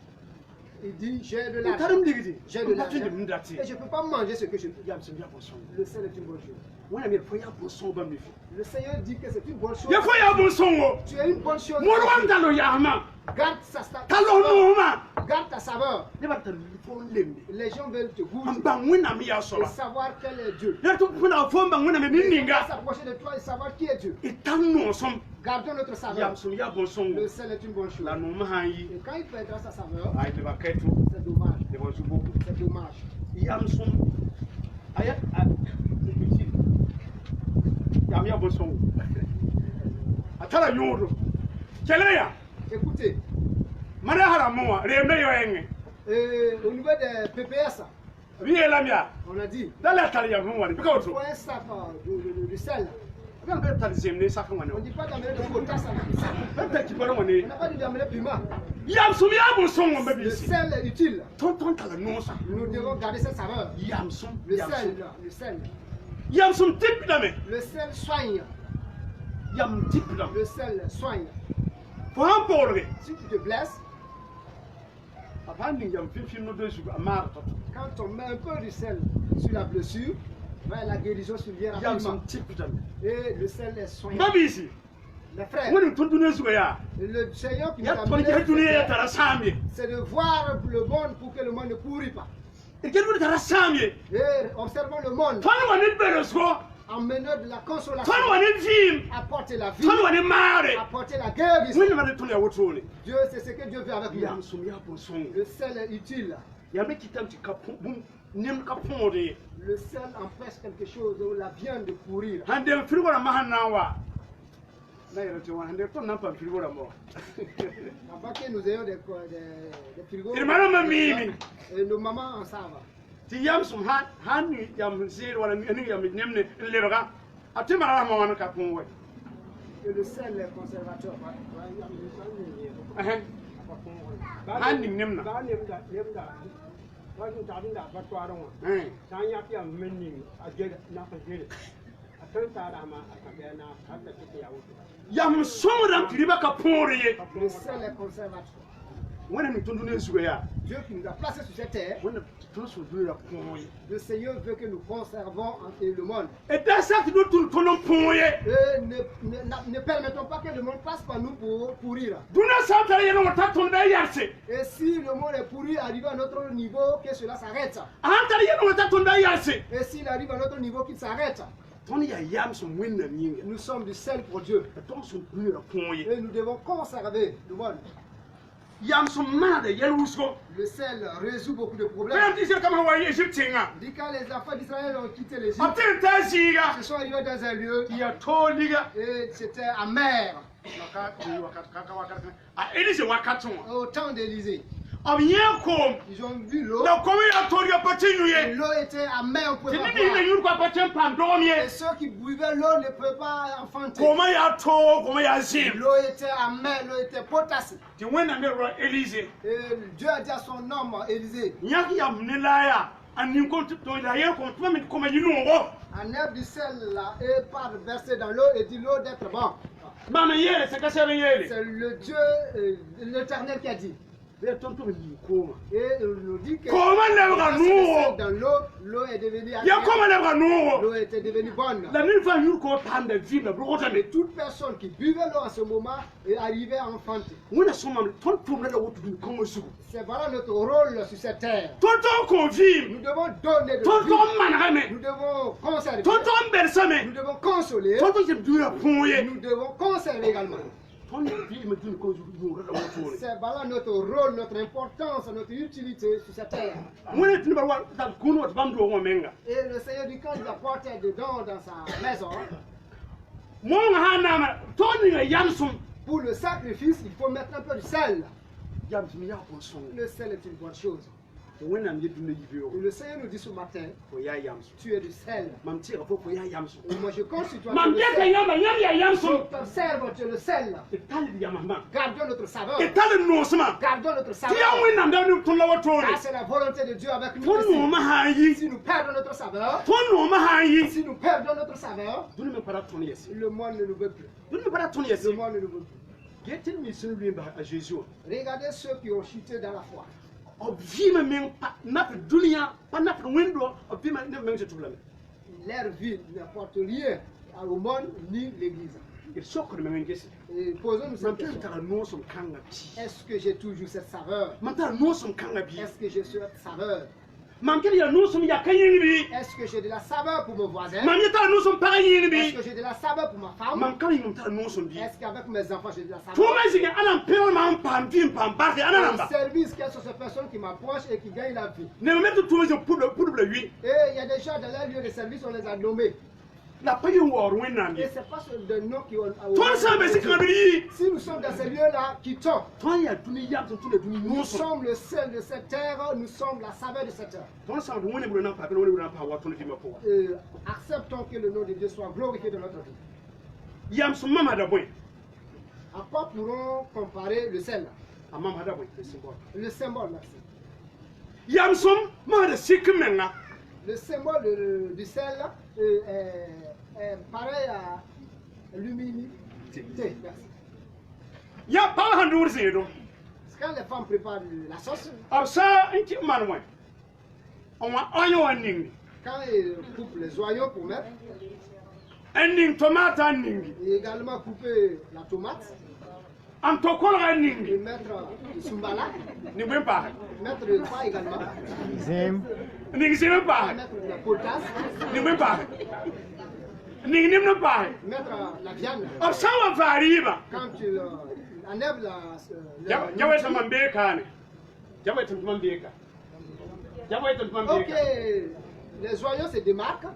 Il dit j'ai de Ntaram l'argent. digiti. J'ai de l'argent. de ndati. Et je ne peux pas manger ce que je veux. Yam so ya bon songo. Le sel est une bonne chose. Wona me fo ya bon songo ba me fi. Le Seigneur dit que c'est une bonne chose. Ya fo ya bon songo. Tu es une bonne chose. Mo ro ndalo ya ma. Garde Talo no ma. garde ta saveur. Ne ba ta fo lembe. Les gens veulent te goûter Amba wina mi ya et so. savoir quel est Dieu. Ya to funa fo mba wina me Ils vont ninga. s'approcher de toi et savoir qui est Dieu. Itanno som. Gardons notre saveur. Yam so ya bon songo. Le sel est une bonne chose. La no ma hanyi. Et quand il perdra sa saveur, Ay de ba keto. c'est dommage. De bon subo. C'est dommage. Yam som. Ayat petit. Yam ya bon songo. Atala yodo. Keleya. Écoutez, Mara haramoa rembe yo enge. au niveau des PPS, Vie la mia. on a dit, Dala tali ya mo wari. il Because faut un sac de sel. kan be tali zemne saka On wana. ne dit pas d'amener de potasse avec le sel. Pete ki baro On wane. n'a pas dit d'amener piment. Yam sum ya bon songo be Le bisi. sel est utile. Tonton tala no sa. Nous devons garder cette saveur. Yam sum. Le Yam sel, sum. le sel. Yam sum tipi dame. Le sel soigne. Yam tipi dame. Le sel soigne. Fo han porge. Si tu te blesses, Papa ni yam fifi no do su amar to. quand on met un peu de sel sur la blessure, ben, la guérison survient Yam rapidement. sum tipi dame. Et le sel est soignant. Ba bisi. Mes frères, Woni tundu ne su ya. le Seigneur qui nous Ya a to amené ya sur dunia ya cette terre, tara samye. c'est de voir le monde pour que le monde ne pourrit pas. E kelu tara samye. Et observons le monde, Ton wani bere so. emmenant de la consolation, Ton wani vim. apporter la vie, Ton wani mare. apporter la guérison. Woni ma ton ya wotole. Dieu, c'est ce que Dieu veut avec Yam nous. sum ya bon songo. Le sel est utile. Ya me kitam ti kapon bum nim kapon de. Le sel empêche quelque chose, la viande de pourrir. Hande frigo na mahana wa. Na yero ti wan hande to nan pa frigo na mo. Avant que nous ayons des frigos, Il m'a même mis. et nos mamans en savent. Ti yam sum han ni yam sir wala ni yam nemne lebra. Ati mara ma wan kapon we. Et le sel est conservateur. Eh. Han ni nemna. Eh. Yam sum ram kriba kapon ye. Le sel est conservateur. Wona ni tundu ne su ya. Dieu qui nous a placés sur cette terre, Wona to so do ya pon ye. le Seigneur veut que nous conservons le monde. E da sa ti do tun tonon pon ye. Et ne permettons pas que le monde passe par nous pour pourrir. Duna sa tara ye no ta ton be yarse. Et si le monde est pourri, arrive à notre niveau, que cela s'arrête. Han tara ye no ta ton be yarse. Et s'il arrive à notre niveau, qu'il s'arrête. ton ya yam son win na minga Nous sommes du sel pour Dieu. ton son plus la poye Et nous devons conserver le monde. yam son mana da yel wusko Le sel résout beaucoup de problèmes. pam disel kama wa Égyptien a Dit quand les enfants d'Israël ont quitté l'Égypte, apten ta ziga ils sont arrivés dans un lieu ya to liga et c'était amer a Élise wakaton au temps d'Élysée. am yen kom Ils ont vu l'eau. da ko ya to ya patinu Et ye l'eau était amère, on ne pouvait pas tini ni boire. yur ko patin pam dom Et ye ceux qui buvaient l'eau ne pouvaient pas enfanter. koma ya to koma ya zim L'eau était amère, l'eau était potassique. ti wena me ro Élise Et Dieu a dit à son homme, Élisée, nyaki ya mnilaya anin ko to da ye ko to me koma yinu ngo enlève du sel là et part verser dans l'eau et dit l'eau d'être bon. mama yele se ka sebe yele C'est le Dieu, l'Éternel qui a dit. be ton to me koma Et il nous dit que Comment ne verser nous le sel dans l'eau, l'eau est devenue ya agréable. koma le ngo L'eau était devenue bonne. la min fa yur ko pam da vim da bro ta me Et toute personne qui buvait l'eau en ce moment est arrivée à enfanter. wona so mam ton to me da wotu ko mo sugo C'est voilà notre rôle sur cette terre. ton to ko vim Nous devons donner de ton vie. to man me Nous devons conserver. ton to bersame Nous devons consoler. ton to je dura poye Nous devons conserver également. ton vi me dun ko ju da wotu C'est voilà notre rôle, notre importance, notre utilité sur cette terre. wona tin ba wa da kuno bam do wo menga Et le Seigneur dit quand il apportait dedans dans sa maison, mo nga na ma ton ni yam sum pour le sacrifice, il faut mettre un peu de sel. yam sum ya ko son Le sel est une bonne chose. wona me dun yibe Et le Seigneur nous dit ce matin, ko ya yam sum tu es du sel. mam tira fo ko ya yam sum Et moi je constitue toi mam le ya ka sel. yam ya yam sum Observe, tu es le sel. e tal ya mama Gardons notre saveur. e tal no suma Gardons notre ti ya saveur. win nam da ni ton la wotu Car c'est la volonté de Dieu avec nous. ton no ici. ma ha yi Si nous perdons notre saveur, ton no ma ha yi si nous perdons notre saveur, dun me para ton yesi le monde ne nous veut plus. dun me para ton Le yesi monde ne nous veut plus. getin mi sun lui ba a Jésus Regardez ceux qui ont chuté dans la foi. o vima men pa na pe dunia pa na pe windo o vima ne men je tubla Leur vie n'apporte rien au monde ni l'église. e sokko me men gesi Et posons-nous cette man question. tara no som kanga bi Est-ce que j'ai toujours cette saveur? man tara no som kanga bi Est-ce que j'ai cette saveur? man kele ya no som ya kanyin bi Est-ce que j'ai de la saveur pour mon voisin? man ya tara no som para yin Est-ce bi que j'ai de la saveur pour ma femme? man kala yin tara no som bi Est-ce qu'avec mes enfants j'ai de la to saveur? ma zige ana pere man pam vim pam ba ke ana En namba service, quelles sont ces personnes qui m'approchent et qui gagnent la vie? ne me mettre to je pour le lui Et il y a des gens dans leur lieu de service, on les a nommés. la pa yin wor win nam Et bi c'est pas des noms qui ont. to sa be sikra bi Si nous sommes dans ces lieux-là, quittons. to ya dunia to le dunia no Nous som sommes le sel de cette terre, nous sommes la saveur de cette terre. to sa do woni bu na pa be woni bu na pa wa to le vima ko Acceptons que le nom de Dieu soit glorifié dans notre vie. yam som mama da boy À quoi pourrons comparer le sel? amma da boy le symbole Le symbole, merci. yam som ma da sikmenga Le symbole du sel est pareil à l'humilité. Merci. ya pa handur zedo C'est quand les femmes préparent la sauce, absa inki manwa onwa onyo waningi quand ils coupent les oignons pour mettre, ending tomate ningi et également couper la tomate, am to kol ga et ningi mettre le sumbala, ni ben pa mettre le pois également, Zim. ningi zeme pa mettre la potasse, ni ben pa ningi nim no pa mettre la viande. absa wa variba Quand tu enlèves jawe to man be kane jawe to man be ka jawe to man be Ok, ka les oignons se démarquent.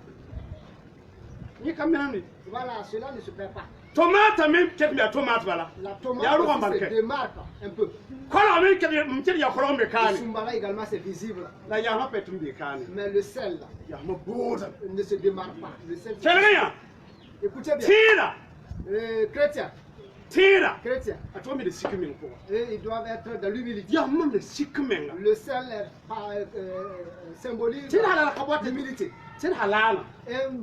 ni kamani Voilà, cela ne se perd pas. tomate même ket me tomate bala La Ya tomate ruwa aussi se marqué. démarque un peu. kola me ket mtir ya kolon be Le kane sumbala également c'est visible. la ya ha petum be kane Mais le sel là, ya ma boda ne se démarque pas. Le sel, kelenya écoutez bien, tira chrétiens, tira chrétiens, atomi de sikmen ko et ils doivent être dans l'humilité. ya mam de sikmenga Le sel symbolise tin halala kabwata l'humilité. tin halala Un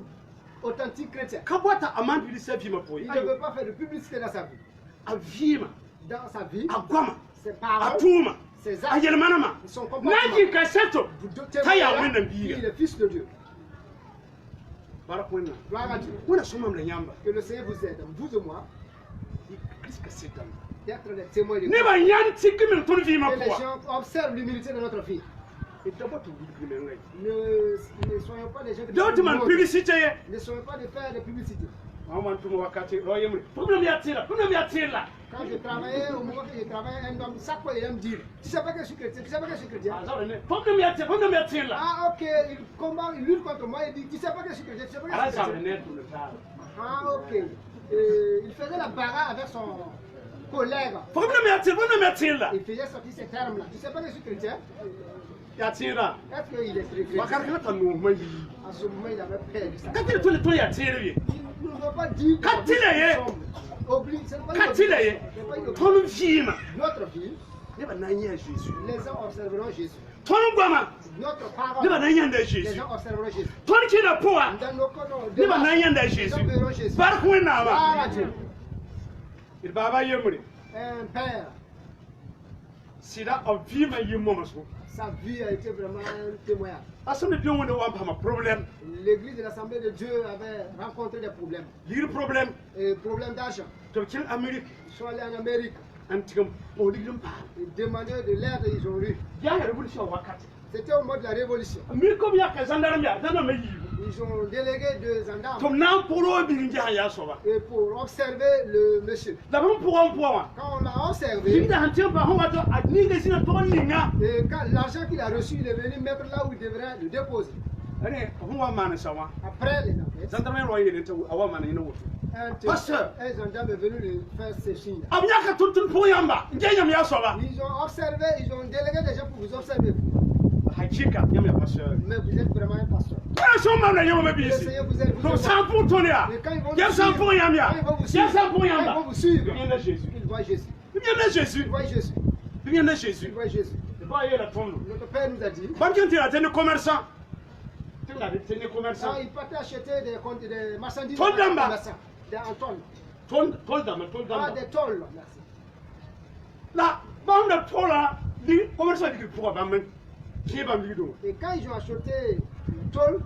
authentique chrétien, kabwata aman bi se vima po il ne veut pas faire de publicité dans sa vie. a vima Dans sa vie, a gwama ses a paroles, tuma ses a actes, yelmanama son comportement. naji ka seto Vous Taya témoignez wena qu'il biga est fils de Dieu. bara ko na Gloire à Dieu. wona sumam la nyamba Que le Seigneur vous aide, vous et moi, kriska setan d'être des témoins de ne ba yan sikmen ton vima que les ko gens observent l'humilité de notre vie. Et d'abord, tu dis que Ne soyons pas des gens qui d'autres man publicité. ne soyons pas de faire des publicités. Maman, tu m'as caché. Royaume. Problème y a-t-il là? Quand je travaillais, au moment que je travaillais, un homme, chaque fois il aime dire, tu sais pas que je suis chrétien, tu sais pas que je suis chrétien. Problème y a-t-il là? Ah ok, il combat, il lutte contre moi, il dit, tu sais pas que je suis chrétien, tu sais pas que je suis chrétien. Ah ok. Il faisait la bagarre avec son collègue. Problème y a-t-il là? Il faisait sortir ces termes-là. Tu sais pas que je suis chrétien? Y a-t-il là? Est-ce qu'il est chrétien? À ce moment, il avait peur de ça. Quand il est tout y a-t-il? Il ne veut pas dire Quand il est ton film, notre vie, Jésus. les gens observeront Jésus. Ton gama, Notre parole, les les gens observeront Jésus. ton qui n'a pas, Dans nos canons, les gens Jésus verront Jésus. Par contre, Ah, Dieu. il va y avoir Un père, si là, on vit ma yémono. sa vie a été vraiment un témoignage. À ce moment où on a un problème, L'église de l'Assemblée de Dieu avait rencontré des problèmes. il y a un problème, Problèmes d'argent. tu as l'Amérique, Ils sont allés en Amérique. un petit peu, on dit Ils demandaient de l'aide et ils ont eu. il y a une révolution au Wakati. C'était au moment de la révolution. Mais comme il y a que gendarmes, Ils ont délégué deux gendarmes comme n'importe pour l'eau, et pour observer le monsieur. d'abord pour un point. Quand on l'a Il observé, y a un tiers par an, à ni les signes de ligne. et quand l'argent qu'il a reçu, il est venu mettre là où il devrait le déposer. Allez, on va maner ça. Après les enquêtes, Gendarmes royaux, il était à Waman, il nous. Pasteur. un gendarme est venu lui faire ces signes. Abiaka tout le point en bas. Il y a un soir. Ils ont observé, ils ont délégué des gens pour vous observer. Hachika, il y a un pasteur. Mais vous êtes vraiment un pasteur. Quels sont mes amis, Le ici? Seigneur vous aide. Donc, 100 pour ton là. Et quand ils vont Il y a 100 pour Yamia. Quand ils vont vous Il y a 100 pour quand ils vont Yamba. vous suivre, Il vient de Jésus. ils voient Jésus. Il vient de Jésus. Ils voient Jésus. Il vient de Ils Jésus. voient Jésus. Il va y aller la tombe. Notre Père nous a dit, Quand tu es un commerçant, tu es un commerçant. quand il partait acheter des marchandises, Tol d'amba. en tonnes. Tol d'amba. Ah, des tolls, merci. Là, bande de tol là, le commerçant dit qu'il pourra pas même. Qui va me dire? Et quand ils ont acheté le toll,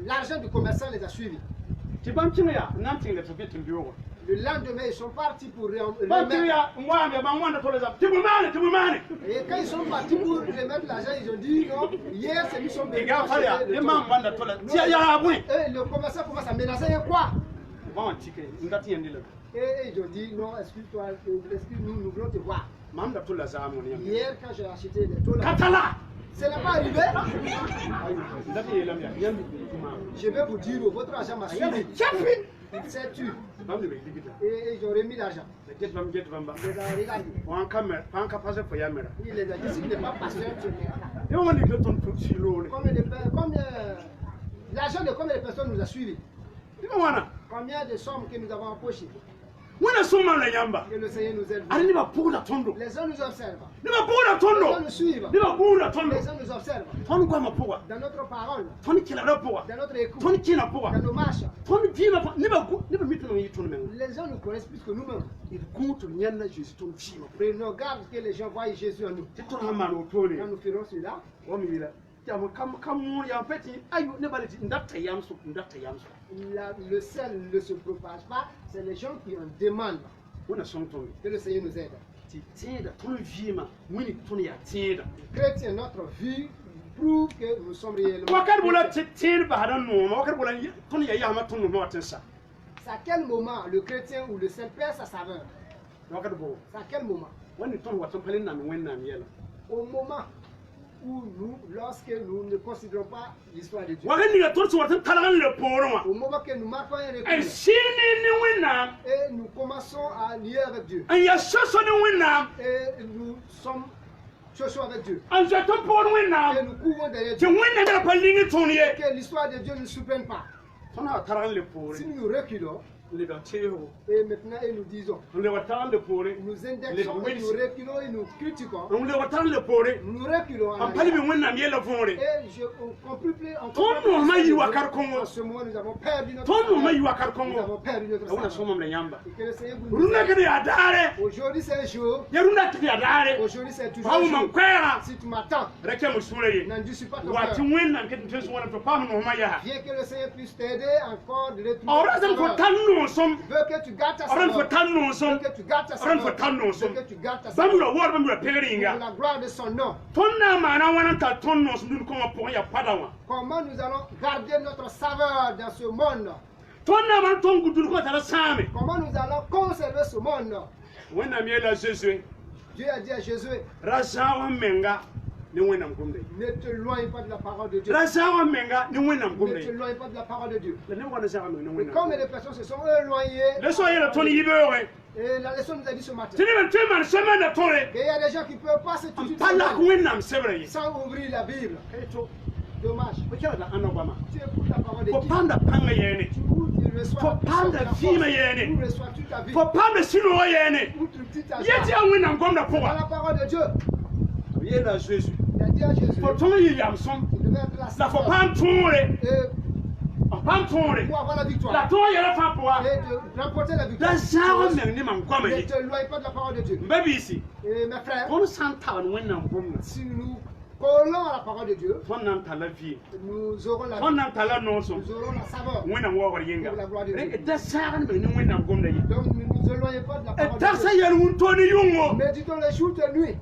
l'argent du commerçant les a suivis. Tu vas me dire, n'importe quel truc tu me dis. Le lendemain, ils sont partis pour remettre. Moi, mais moi, de tous les hommes. Tu me manes. Et quand ils sont partis pour remettre l'argent, ils ont dit non, hier, c'est nous sommes Les venus. gars, acheter il y a le un toll. man de tous les. Tiens, il y a un bruit. Et le commerçant commence à menacer et quoi? Bon, ticket, on a dit. Et ils ont dit non, excuse-toi, excuse-nous, nous voulons te voir. Mam de tous les hommes. Hier, quand j'ai acheté les tolls, Katala. ce n'est pas arrivé. Je vais vous dire, votre argent m'a suivi. Il s'est tué. Et ils ont remis l'argent. Il les a regardés. Il les a dit, si tu n'es pas pasteur, tu n'es pas. L'argent de combien de personnes nous a suivis? Combien de sommes que nous avons empochées? Que le Seigneur nous aide. Les gens nous observent. Les gens nous suivent. Les gens nous observent. Dans notre parole, dans notre écoute, dans nos marches. Les gens nous connaissent plus que nous-mêmes. Prenons garde que les gens voient Jésus en nous. Quand nous ferons cela, le sel ne se propage pas, c'est les gens qui en demandent. Que le Seigneur nous aide. Chrétien, notre vie prouve que nous sommes réellement. C'est à quel moment le chrétien ou le sel perd sa saveur? C'est à quel moment? Au moment où nous, lorsque nous ne considérons pas l'histoire de Dieu. Au moment que nous marquons un recul et nous commençons à lier avec Dieu. Et nous sommes cherchons avec Dieu. Et nous courons derrière Dieu. Que l'histoire de Dieu ne nous surprenne pas. Si nous reculons, et maintenant nous disons, nous indexons, et nous reculons et nous critiquons, nous reculons en arrière. Et je comprends plus en ce moment nous avons perdu notre saveur. Et que le Seigneur vous aide. Aujourd'hui c'est un jour, aujourd'hui c'est toujours un jour. Si tu m'attends, n'endurcis pas ton cœur. Viens que le Seigneur puisse t'aider encore de retrouver. no som veut que tu gardes ta aran saveur. fatan no Veut som que tu gardes ta aran saveur. fatan no Veut som que tu gardes ta bamura saveur. war bamura Pour peringa la gloire de son nom. tonna mana wana ta ton no som dun ko ngapo ya padawa Comment nous allons garder notre saveur dans ce monde? tonna man ton gudul ko tara same Comment nous allons conserver ce monde? wena miela Jésus Dieu a dit à Jésus, razawa menga ni wena ngumde ne te loigne pas de la parole de Dieu. razawa menga ni wena Ne te ngumde loigne pas de la parole de Dieu. la ne wana zaga no ni Et wena combien de personnes se sont éloignées? le so yela ton yibewe Et la leçon nous a dit ce matin tini ben teman semana tore qu'il y a des gens qui ne peuvent pas s'étudier pala ko wena msebre sans ouvrir la Bible. eto Dommage. ko kala da anobama Tu écoutes la parole de ko Dieu. panda panga yene Tu reçois Faut la puissance prendre de la vie, mais force. yéné. Tu reçois toute ta vie. fo panda sino yene Outre toute ta yeti joie. wena ngomna Dans poa la parole de Dieu, yela Jésus il a dit à Jésus fo ton yi yamsom qu'il devait être la la fo saveur. pan tore Et pan tore pour avoir la la victoire. to yela fa poa Et de remporter la victoire. la zawa men ni man gome Ne ni te loigne pas de la parole de Dieu. mbabi isi Et mes frères, kon santa wena ngomna si nous collons à la parole de Dieu, ton nan tala vie nous aurons la ton nan tala no so nous aurons la saveur. wena ngogor yinga Pour la gloire de Dieu. rek da sagan men ni wena ngomna yi Donc ne nous éloignez pas de la parole ta de sa Dieu. yel mun to ni yungo Méditons les jours et nuit.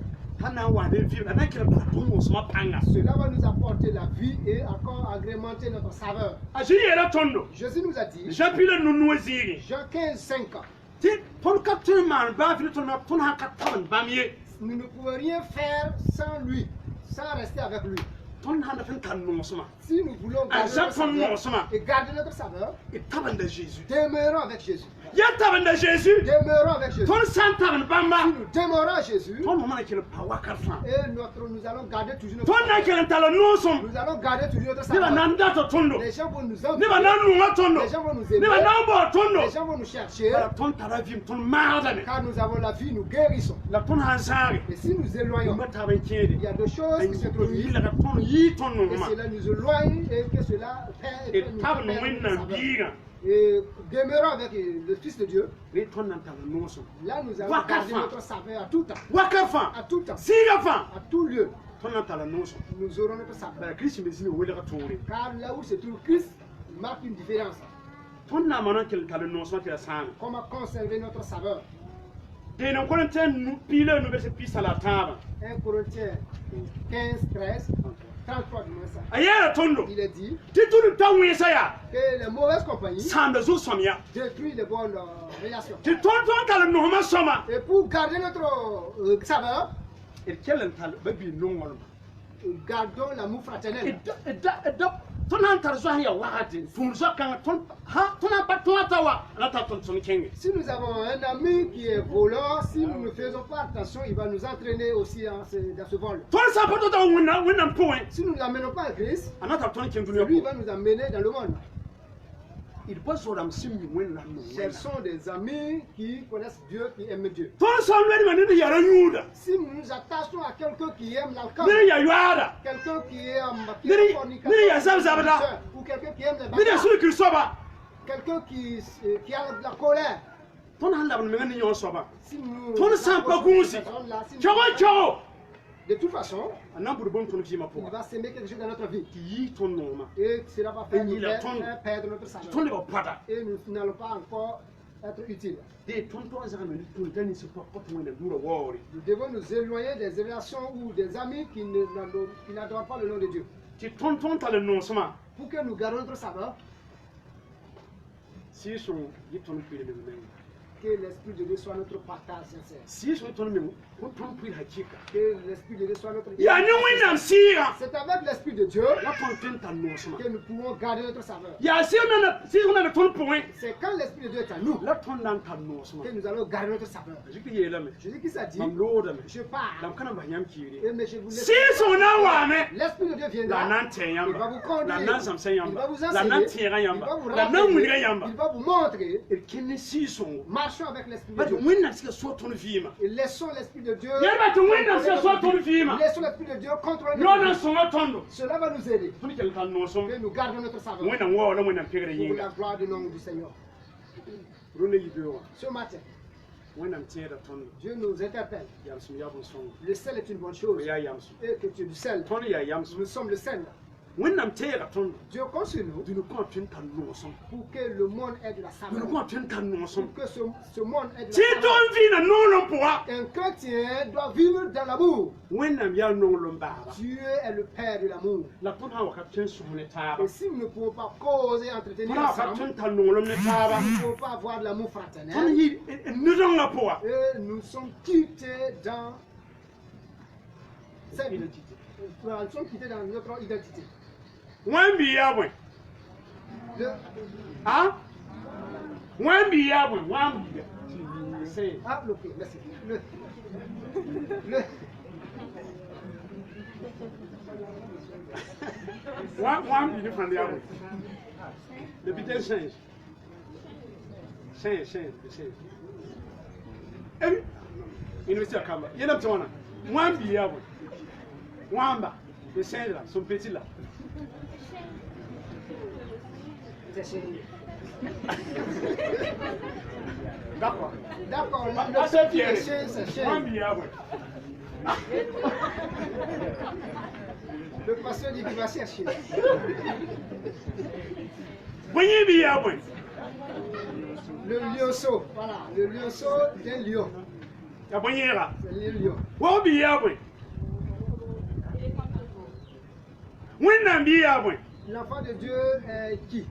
hana wa de vie na kira ba ton so ma panga Cela va nous apporter la vie et encore agrémenter notre saveur. ajiri yela tondo Jésus nous a dit, japile no nuwaziri Jean 15, 5 ans, ti ton capteur man ba fi ton ton ha ka tan bamiye nous ne pouvons rien faire sans lui, sans rester avec lui. ton ha na fin kan no so ma Si nous voulons Ah, garder notre Jean saveur, Thomas. et garder notre saveur, e taban da Jésus demeurons avec Jésus. ya taban da Jésus Demeurons avec Jésus. ton santaban Si bamba nous demeurons à Jésus, ton mo mana kila power karfa et nous allons garder toujours notre ton na saveur. kila tala no so Nous allons garder toujours notre ni ba saveur. nan da to tondo Les gens vont nous ni ba envier. nan nu nga tondo Les gens vont nous ni ba aimer. nan bo tondo Les gens vont nous chercher. Bara ton tara vim ton maada ne Car nous avons la vie, nous guérissons. la ton ha sare Et si nous éloignons, ba taban il kede y a des choses ay qui to s'introduisent. yi la ton yi ton no Et ma cela nous éloigne et que cela e nous taban fait wen perdre na notre saveur. biga Et demeurons avec le Fils de Dieu. ni ton nan tala no so Là, nous allons Waka garder fa. notre saveur à tout temps. wakafa À tout temps. siga fa À tout lieu. ton nan tala no so Nous aurons notre saveur. bara kristi me sini wele ka tore Car là où se trouve Christ, il marque une différence. ton na mana kila tala no so tala sang Comment conserver notre saveur? de nan ko ten nu pile nu be se pisa la taba 1 Corinthiens 15, 13, 33 du moins ça. ayera tondo Il est dit ti tulu tanwe saya que les mauvaises compagnies sanda zu somya détruisent les bonnes relations. ti ton tala no ma soma Et pour garder notre saveur, e kelen tala ba bi no ngol gardons l'amour fraternel. ton nan tar zo ya wahati fun zo kan ton ha ton ba ton tawa la ta ton son kenge Si nous avons un ami qui est volant, si nous ne faisons pas attention, il va nous entraîner aussi dans ce vol. ton sa pa to da wona point Si nous ne l'amenons pas à Christ, anata ton ken lui dunya va nous amener dans le monde. il pas so ram simmi wona no Ce sont des amis qui connaissent Dieu, qui aiment Dieu. ton son wadi man ni yara nyuda Si nous nous attachons à quelqu'un qui aime l'alcool, ni ya yara quelqu'un qui est Niri- fornicateur, niri ya zabzabda. ou quelqu'un qui aime les ni de bagarres, sulu kil soba quelqu'un qui a de la colère, ton handa ban ngani yon soba si nous ton san pa approchons gunsi cette personne-là, si nous- chogo chogo de toute façon, anan bur bon ton fi ma il po va s'aimer quelque chose dans notre vie. ki yi ton no ma Et cela va faire Et nous il a ton- faire perdre notre saveur. ton le pada Et nous n'allons pas encore être utiles. de ton ton za me ton dani se ko to wona dura wori Nous devons nous éloigner des relations ou des amis qui n'adorent pas le nom de Dieu. ti ton tala no sama Pour que nous gardons notre saveur, si so yi ton fi le men que l'Esprit de Dieu soit notre partage sincère. si so ton men ko ton fi hakika Que l'Esprit de Dieu soit notre ya ni wina sira C'est avec l'Esprit de Dieu la ton ten no sama que nous pouvons garder notre saveur. ya si on a ton point C'est quand l'Esprit de Dieu est à nous la ton nan tan no sama que nous allons garder notre saveur. jiki yela me Jésus qui s'est dit, mam lo da me je pars, dam kana ba yam kiri mais je vous laisse. si so na wa me L'Esprit de Dieu la viendra. nan ten Il va yamba vous conduire. la nan samsen Il yamba va vous la nan enseigner. tira Il yamba va vous la nan wulga rappeler. yamba Il va vous montrer. el kenne si so Marchons avec l'Esprit de ba Dieu. wina sika so ton vima Et laissons l'Esprit de Dieu. yaba to wina sika so ton vima Laissons l'Esprit de Dieu contrôler no notre na vie. so ma tondo Cela va nous aider. ton kel tan no so Que nous gardions notre saveur. wina wo la wina pegre Pour yinga la gloire du nom du Seigneur. rune yibewa Ce matin, wina mtiera tondo Dieu nous interpelle. yam sum yabon so Le sel est une bonne chose. ya yam sum Et que tu es du sel. ton ya yam sum Nous sommes le sel. wẽnnaam teega tõndo Dieu conçoit nous dũni kõ tõe n tar noosem pour que le monde ait de la dũni saveur. kõ tõe n tar noosem Pour que ce monde ait de tɩ la tõe saveur. n vɩɩna noolem pʋga Un chrétien doit vivre dans l'amour. wẽnnaam yaa nonglem baaba Dieu est le Père de l'amour. la tõnd sã n wakat tõe n sõs ne taaba Et si nous ne pouvons pas causer, entretenir tõnd sã wakat tõe ensemble, n tar nonglem ne taaba nous ne pouvons pas avoir de l'amour tõnd fraternel. yɩ nudõngã pʋga Et nous sommes quittés dans cette identité. Nous sommes quittés dans notre identité. wãn bɩ yaa bõe Le, a wãn bɩ yaa bõe wãn biiga ok, merci. wãn bɩ ne fãnd yaa bõe le bitɛ change université a kamba yẽlame tɩ wãna wãn bɩ yaa bõe wãnba le change la son petit la d'accord D'accord, Ah, c'est Pierre. le chien, c'est chien. wãn bɩ yaa bõe Le pasteur dit qu'il va chercher. bõe yẽ bɩ yaa bõe Le lionceau, voilà, le lionceau d'un lion. ya bõe yẽega C'est le lion. wao bɩ yaa bõe wẽnnaam bɩ yaa bõe L'enfant de Dieu est qui?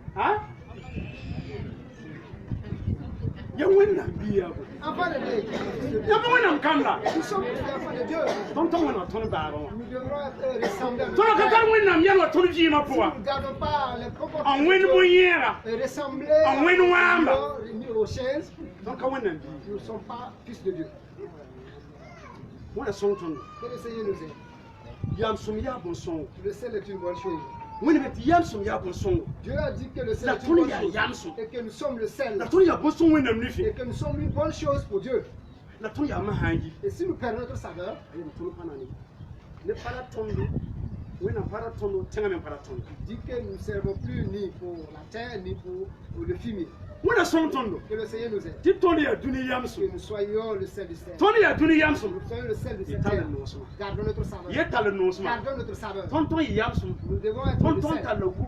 ya wẽnnaam bɩ yaa bõe Enfant de Dieu est qui? ya bõ wẽnnaam kãmba Nous sommes tous les enfants de Dieu. tõnd tõ wẽna tõnd baabã wã Nous devrons être ressemblants. tõnd ka tar wẽnnaam yɛlga tõnd vɩɩmã Si pʋga nous ne gardons pas le n comportement wẽnd de bõe Dieu yẽega et ressembler En win wamba. aux chiens, tõnd ka wẽnnaam bɩ nous ne sommes pas fils de Dieu. wẽna sõng tõndo Que le Seigneur nous aide. yam-sõm yaa bõn-sõngo Le sel est une bonne chose. wẽnd be tɩ yam-sõm yaa bõn-sõngo Dieu a dit que le sel La est une tourne, bonne il y a chose Yamson. et que nous sommes le sel la tõnd yaa bõn-sõng wẽnnaam nifẽ et que nous sommes une bonne chose pour Dieu. la tõnd yaa masã n yi Et si nous perdons notre saveur, yem tõnd pa na ne ne pa la tõndo wẽnnaam pa la tõndo tẽngã me pa la tõndo dit que nous ne servons plus ni pour la terre ni pour le fumier. wẽna sõng tõndo Que le Seigneur nous aide. tɩ tõnd yaa dũni Que yam-sõm nous soyons le sel du sel. tõnd yaa dũni yam-sõm Nous soyons le sel de y cette tall terre. n noosmã Gardons notre saveur. yẽ tall n noosmã Gardons notre saveur. tõnd tõnd yɩ yam-sõm Nous devons être tõnd le tõnd sel. tall la gu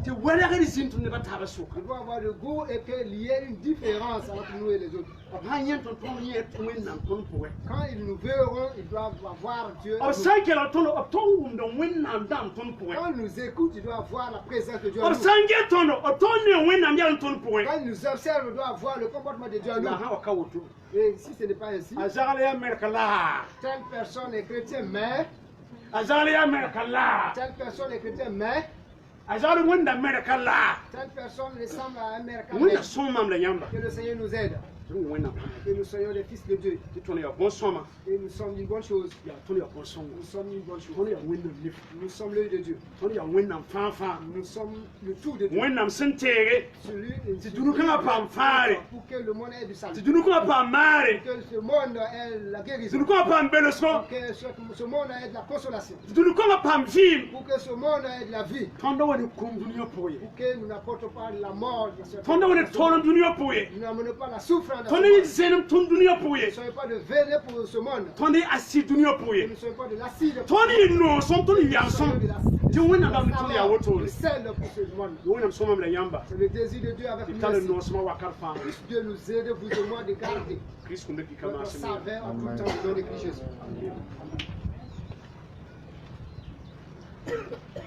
tɩ welgd zĩnd tɩ nebã taaba soka Nous devons avoir le goût et qu'il y ait une différence entre nous et les autres. b sã n yẽ tõnd tõnd yẽ wẽnnaam tõnd pʋgẽ Quand ils nous verront, ils doivent voir Dieu. b sã n kelg tõnd b tõnd wʋmda wẽnnaam dãmb tõnd pʋgẽ Quand ils nous écoutent, ils doivent voir la présence de Dieu en b nous. sã n get tõnd b tõnd ne wẽnnaam yɛl tõnd pʋgẽ Quand ils nous observent, ils doivent voir le comportement de Dieu en la nous. sã wa ka woto Et si ce n'est pas ainsi, a zagl yaa mɛrka laa telle personne est chrétien, mais a zagl yaa mɛrka laa telle personne est chrétien, mais a zagl wẽnda mɛrka laa telle personne ressemble à un mère wẽnda sõng mam la yãmba Que le Seigneur nous aide. tɩ n wẽnnaam Que nous soyons les fils de Dieu. tɩ tõnd yaa bõn-sõma Et nous sommes une bonne chose. yaa tõnd yaa bõn-sõngo Nous sommes une bonne chose. tõnd yaa wẽnnaam nif Nous sommes l'œil de Dieu. tõnd yaa wẽnnaam fãa-fãa Nous sommes le tout de Dieu. wẽnnaam sẽn teege Celui tɩ dũni kãngã paam fãare pour que le monde ait du tɩ salut. dũni kãngã paam maare Que ce monde ait la guérison. dũni kãngã paam belesgɔ Pour que ce monde ait de la consolation. tɩ dũni kãngã paam vɩɩm Pour que ce monde ait de la vie. tõnda wa ne kom dũniyã pʋgẽ ye Pour que nous n'apportons pas la mort. tõnda wa ne tɔɔrem dũniyã pʋgẽ ye Nous n'amenons pas la souffrance dans tõnd ce y monde. zẽnem tõnd dũniyã pʋgẽ Nous ye ne soyons pas de venin pour ce monde. tõnd y asɩ dũniyã pʋgẽ Nous ye ne soyons pas de l'acide. tõnd y noosem tõnd y yamsem tɩ wẽnnaam dam ne tõnd yaa Le wotore sel pour ce monde. tɩ wẽnnaam sõmam la yãmba C'est le désir de Dieu avec tɩ nous. tall aussi. noosmã wakat fãa Puisse Dieu nous aider, vous et moi, de garder kirist kũmda pika notre maasem saveur en tout temps au nom de Christ Jésus.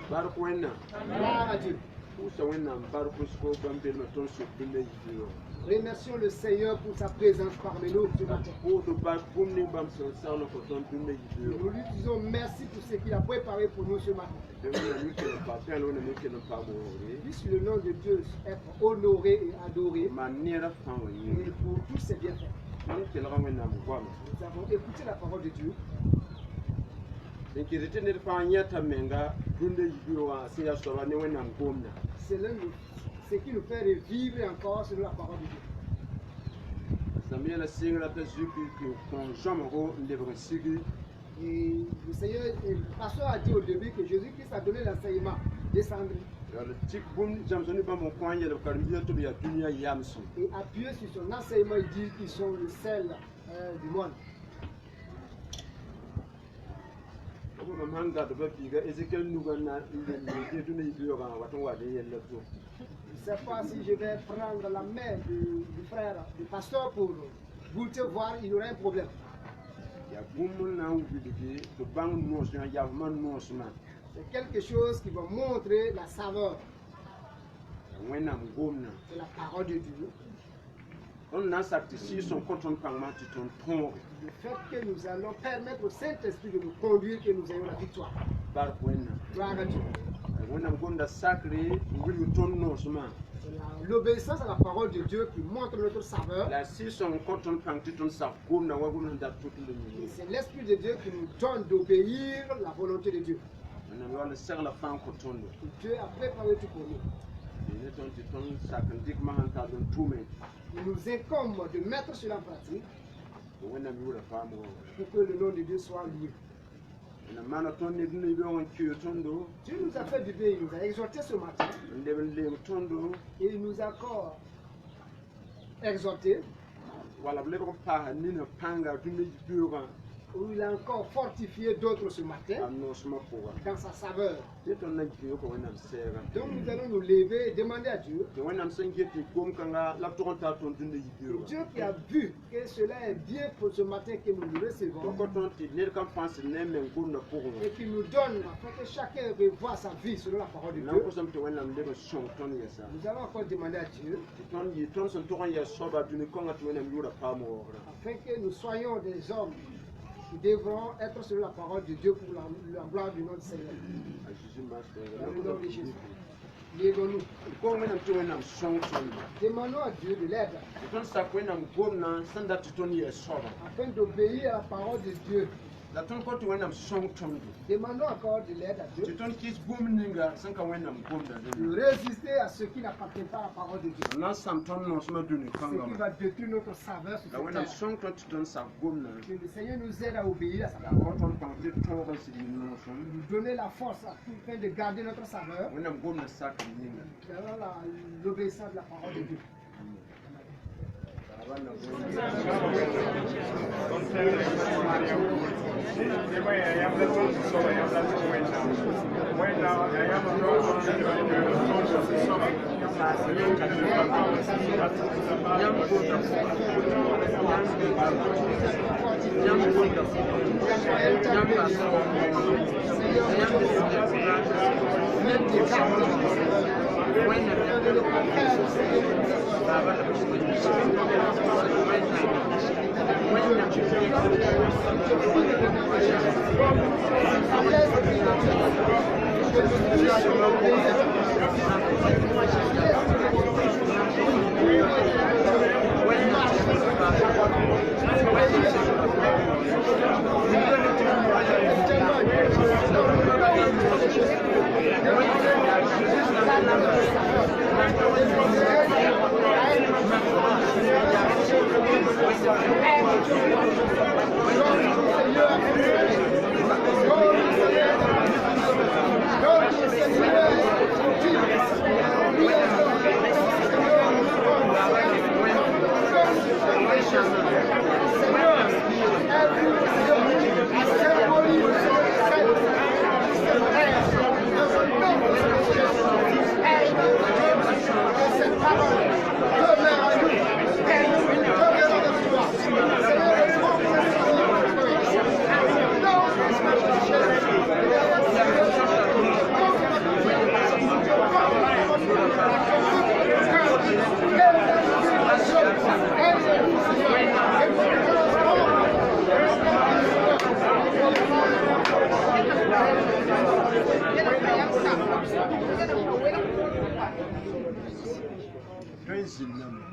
bark wẽnnaam Gloire à Dieu. pʋʋsa wẽnnaam bark wʋsgo bãmb belmã tõnd sʋk dũnã yɩɩrõ Remercions le Seigneur pour sa présence parmi nous ce matin. pʋʋsd bark bũmb ning bãmb sẽn sagl n kõ tõnd dũnã yɩɩrõ Nous lui disons merci pour ce qu'il a préparé pour nous ce matin. tɩ wẽnnaam kell n pa pẽl wẽnnaam kell n pa moore Puisse le nom de Dieu être honoré et adoré maan neerã fãa wã et yĩnga pour tous ses bienfaits. ne kelga wẽnnaam goama Nous avons écouté la parole de Dieu. n kɩt tɩ ned fãa yãta menga dũnã yɩɩrõ wã sẽn yaa soaba ne wẽnnaam gomda C'est ce qui nous fait revivre encore sur la parole de Dieu. sãmb yɛla sɩngrã t'a zu-kirist n kõ zãmego n lebg n sigi Et le Seigneur, et le pasteur a dit au début que Jésus-Christ a donné l'enseignement, descendre yaa tɩ bũmb zãmsã ne bãmb n kõ n yelb karen-biisã tɩ b yaa dũniyã yamsẽ et appuyé sur son enseignement, il dit qu'ils sont le sel du monde. b comme un gars de Babiga, Ezekiel Nougana, il est donné du Watonwa de Yellow. Je ne sais pas si je vais prendre la main du frère, du pasteur pour goûter, voir, il y aura un problème. Il y a beaucoup de banques notions, il y a vraiment notions. C'est quelque chose qui va montrer la saveur. C'est la parole de Dieu. On a sorti son contrôle par moi, tu t'en Le fait que nous allons permettre au Saint-Esprit de nous conduire, que nous ayons la victoire. Par point. Gloire à Dieu. On a un sacré, L'obéissance à la parole de Dieu qui montre notre saveur. La si son contrôle par tu sa gomme, n'a pas tout le Et c'est l'Esprit de Dieu qui nous donne d'obéir la volonté de Dieu. On a le serre la fin coton. Dieu a préparé tout pour nous. Il nous incombe de mettre cela en pratique pour que le nom de Dieu soit loué. Dieu nous a fait du bien, il nous a exhorté ce matin et il nous a encore exhorté. Où il a encore fortifié d'autres ce matin dans sa saveur. Donc nous allons nous lever et demander à Dieu. Dieu qui a vu que cela est bien pour ce matin que nous nous recevons et qui nous donne afin que chacun revoie sa vie selon la parole de Dieu. Nous allons encore demander à Dieu afin que nous soyons des hommes qui devront être sur la parole de Dieu pour la gloire du nom du Seigneur. Dans le nom de Jésus. Lèvons-nous. Demandons à Dieu de l'aide afin d'obéir à la parole de Dieu. Demandons encore de l'aide à Dieu de résister à ce qui n'appartient pas à la parole de Dieu. Ce qui va détruire notre saveur sur cette terre. Que le Seigneur nous aide à obéir à sa parole. Nous donner la force afin de garder notre saveur. L'obéissance de la parole de Dieu.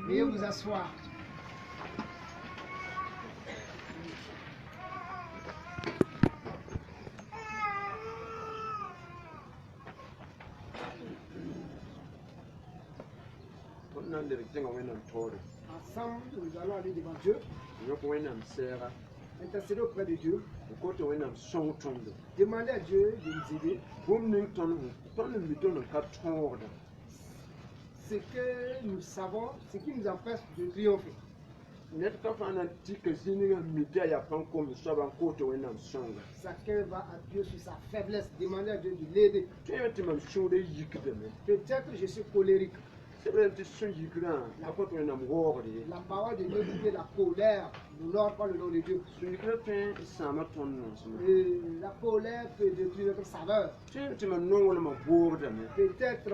Veuillez vous asseoir. Ensemble, nous allons aller devant Dieu, intercéder auprès de Dieu, demander à Dieu de nous aider. Ce que nous savons, ce qui nous empêche de triompher. net ka fa na tika zini media ya pan comme so ban ko to wenam songa Chacun va appuyer sur sa faiblesse, demander à Dieu de l'aider. tu es même choude yikde me Peut-être je suis colérique. c'est vrai tu son yikran la ko to wenam worde La parole de Dieu dit que la colère n'honore pas le nom de Dieu. so yikra tu sama ton non Et la colère peut détruire notre saveur. tu même non wala ma worde me Peut-être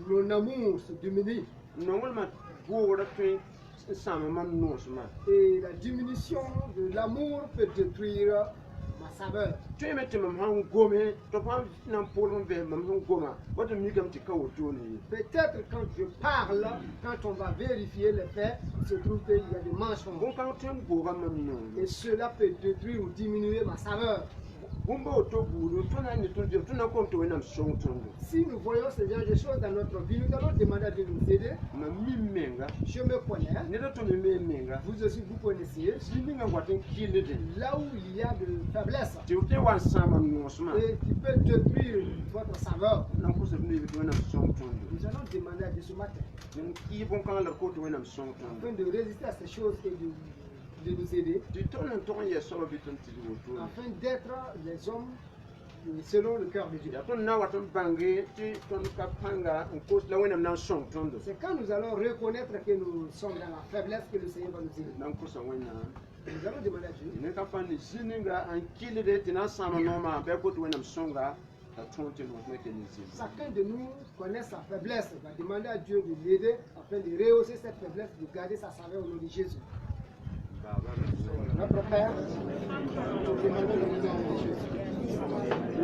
mon amour se diminue. non wala ma worde tu sama man non sama Et la diminution de l'amour peut détruire ma saveur. tu es même han gome to fa nan polon ve mam han goma wato mi gam ti kawo to ni Peut-être quand je parle, quand on va vérifier les faits, il se trouve qu'il y a des mensonges. bon quand tu go ga mam non Et cela peut détruire ou diminuer ma saveur. Bumbo to buru to na ni to je to na konto wenam son tondo Si nous voyons ce genre de choses dans notre vie, nous allons demander à Dieu de nous aider. ma mi menga Je me connais, ne to me menga vous aussi vous connaissez, si mi nga watin kile de là où il y a de faiblesse ti o te wan sama no sma et qui peut détruire votre saveur. na ko se ni to wenam son tondo Nous allons demander à Dieu ce matin, ni ki bon kan la ko to wenam son tondo afin de résister à ces choses et de nous aider, ti to na to ye so bitan ti wo to afin d'être les hommes selon le cœur de Dieu. ya to na watin bangi ti to ka panga en ko la wenam na son tondo C'est quand nous allons reconnaître que nous sommes dans la faiblesse que le Seigneur va nous aider. na ko sa wenam Nous allons demander à Dieu. ne ka fa ni sininga an kile de ti na sama no ma be ko to wenam songa ta tonte no me ke ni zin Chacun de nous connaît sa faiblesse, va demander à Dieu de l'aider afin de rehausser cette faiblesse, de garder sa saveur au nom de Jésus. Notre Père, nous te demandons de nous aider, Jésus.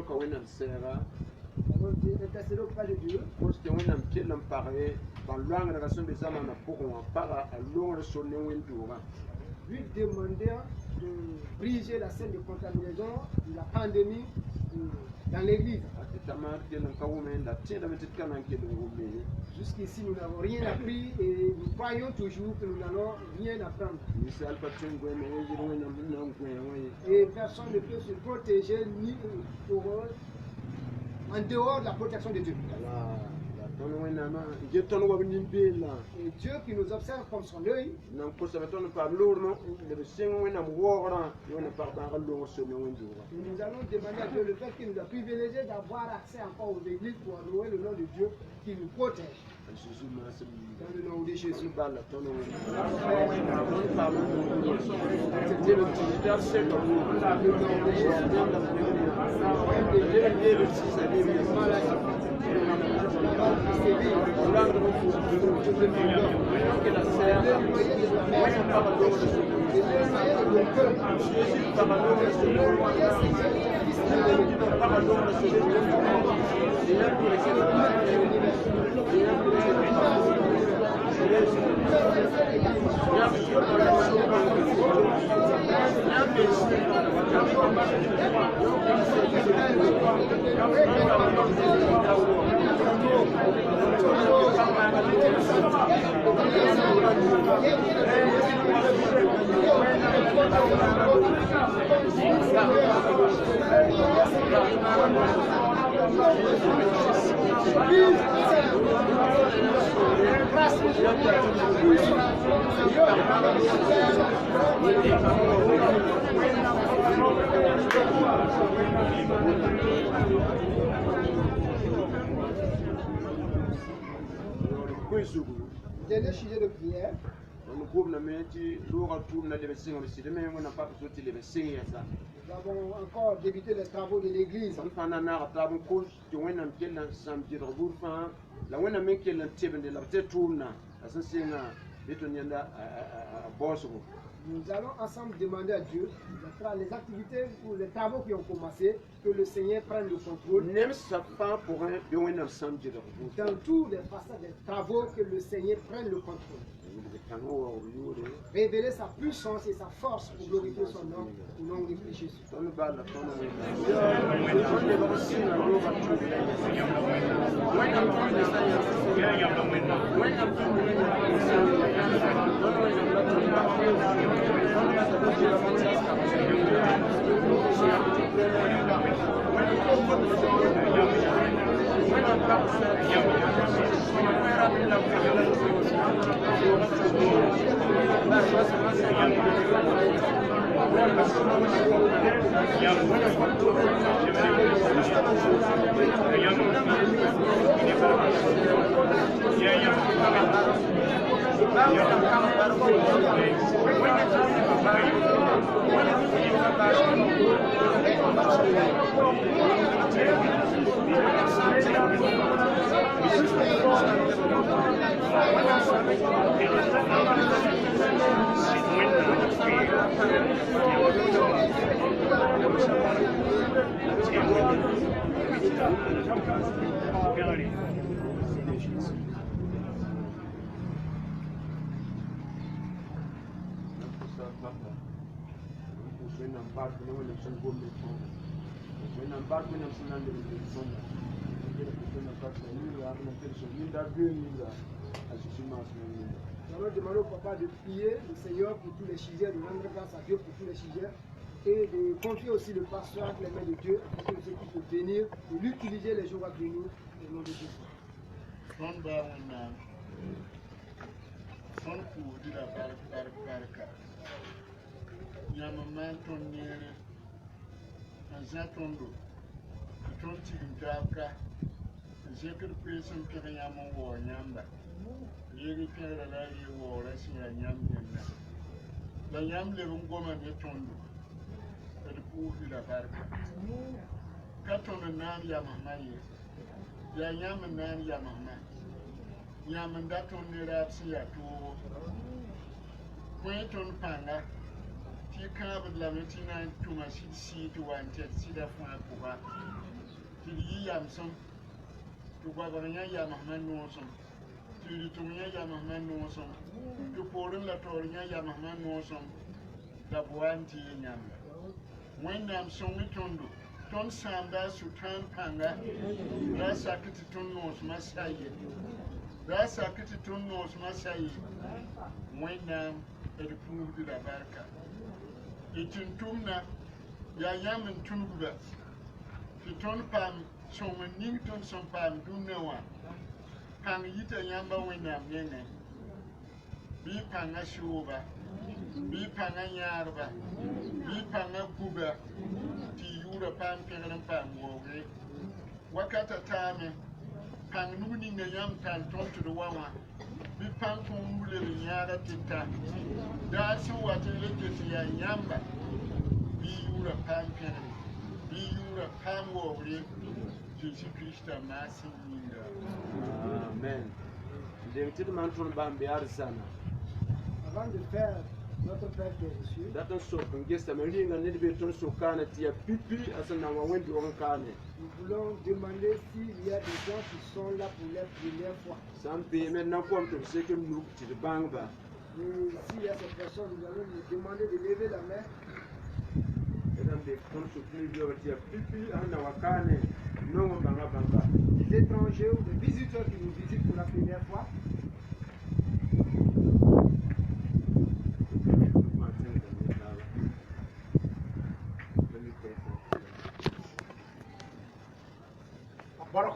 ka wenam sera Nous allons intercéder auprès de Dieu. parce que wenam kelam paré ban luang na kason be zama na poko para a long so ne wendura Lui demander de briser la scène de contaminaison de la pandémie dans l'église. tamar kelam ka women da tienda metit kana kelam women Jusqu'ici, nous n'avons rien appris et nous croyons toujours que nous n'allons rien apprendre. misal patun go me yiri wenam na go yayi Et personne ne peut se protéger ni en dehors de la protection de Dieu. la ton wenama je ton wa ni bela Et Dieu qui nous observe comme son œil, nan ko sa ton pa lourno le sing wenam wora yona par ba lo so ne wendura nous allons demander à Dieu le fait qu'il nous a privilégiés d'avoir accès encore aux églises pour louer le nom de Dieu qui nous protège. Jésus m'a Dans le nom de Jésus. bala ton c'était le petit c'est Thank you. Dernier sujet de prière. Nous avons encore débuté les travaux de l'église. Nous allons ensemble demander à Dieu, les activités ou les travaux qui ont commencé, que le Seigneur prenne le contrôle. Dans tous les façades des travaux, que le Seigneur prenne le contrôle. Révéler sa puissance et sa force pour glorifier son nom au nom de Jésus. Nous allons demander au papa de prier le Seigneur pour tous les sujets, de rendre grâce à Dieu pour tous les sujets et de confier aussi le pasteur entre les mains de Dieu pour que ceux qui peuvent venir et l'utiliser les jours à venir au nom de Jésus. Yeri kera la yi wo rasi ya nyam yenna la nyam le ngoma ne tondo e pu di la barka ka tondo nan ya mama ye ya nyam nan ya mama nyam nda tondo ra si ya to kwen ton panga ti ka la metina to ma si to wanted si da fa ko ba ti yi yam som to ba ba ya mama no som tu tumia ya mama no som tu porin la torinya ya mama no som da buanti nyamba wendam songi tondo ton samba sutan panga da sakiti tonno masaye da sakiti tonno masaye wendam ed puudi da barka itin tumna ya yamin tunguba fiton pam songi ning ton som pam dunnewa Pang yita yamba wina mene, bi panga shuba, bi panga yarba, bi panga kuba, ti yura pam pengalam pam woge. Wakata tame, pang nuni na yam tan tonto the wawa, bi pang kumule yara tita, da su wati leketi ya yamba, bi yura pam pengalam, bi yura pam woge, Jésus Christ a massé. Amen. Avant de faire notre Père qui est aux cieux, nous voulons demander s'il y a des gens qui sont là pour la première fois. Et s'il y a ces personnes, nous allons nous demander de lever la main. Des étrangers ou des visiteurs qui nous visitent pour la première fois.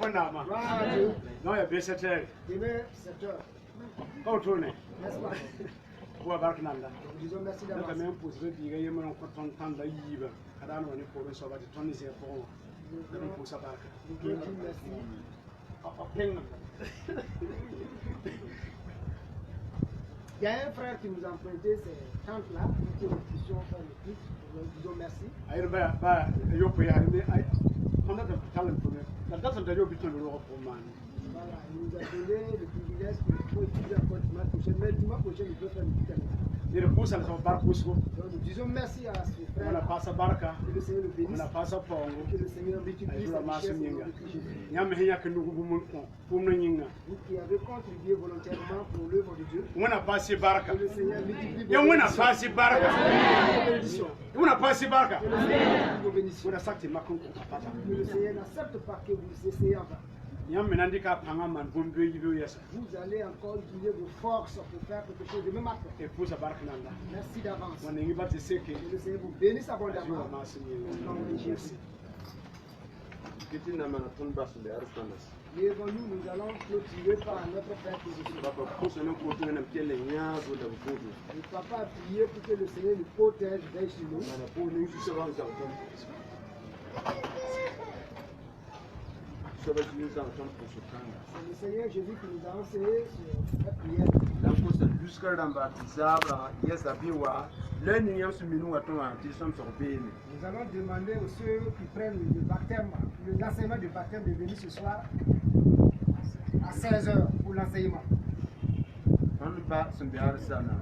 wena ma. Gloire à Dieu. Non ya be setere. Demain, 7h. Ko to ne. N'est-ce pas? Ko barka nanda. Nous disons merci Da d'avance. men pusre diga yemon ko ton tan da yiba. Kada no ni ko so ba ton ni se ko. Da ko sa barka. Nous voulons dire merci. Penga. Il y a un frère qui nous a emprunté ces tentes-là pour que nous puissions faire le culte. Nous disons merci. Ayir ba yo ko ya ni ay. On a de talent pour me. Da ta da yo biton ro ko man. Voilà, il nous a donné le privilège qu'il faut étudier encore dimanche prochain. Mais dimanche prochain, il peut faire le culte. Ni de pusa so bar pusko. Donc nous disons merci à ce frère. Ona pasa barka. Que le Seigneur le bénisse. Ona pasa pongo. Que le Seigneur multiplie Ayura sa masu richesse au nom nyinga. de Christ Jésus. Nyame henya ke nugu mun ko. Pumno nyinga. Vous qui avez contribué volontairement pour l'œuvre de Dieu. Wana pasi barka. Que le Seigneur multiplie vos Ya wana bénédictions. pasi barka. Bénédictions. Wana pasi barka. Que le Seigneur multiplie vos bénédictions. Wana sakti makon ko pata. Que le Seigneur n'accepte pas que vous essayez en vain. Nyame nandi ka panga man bombe yibo yesa. Vous allez encore utiliser vos forces pour faire quelque chose de même matin. E pusa barka nanda. Merci d'avance. Wana ngi bati seke. Que le Seigneur vous bénisse Ayura abondamment. masu Au nom de nyinga. Jésus. Kiti na mana ton basu le arsanas. Lèvons-nous, nous allons clôturer par notre Père qui est aux cieux. Papa pusa no ko tuna mkele nyazo da mkudu. Le papa a prié pour que le Seigneur nous protège veille sur nous. Mana po ni su saban sa ton. Soba ji sa ton ko su kanga. C'est le Seigneur Jésus qui nous a enseigné sur la prière. Dan ko sa duskar dan ba tizabra yesa biwa le ni yam su minu wa ton anti som so bene. Nous allons demander aux ceux qui prennent le baptême, l'enseignement du baptême de venir ce soir à 16h pour l'enseignement. On ba sun bi arsana.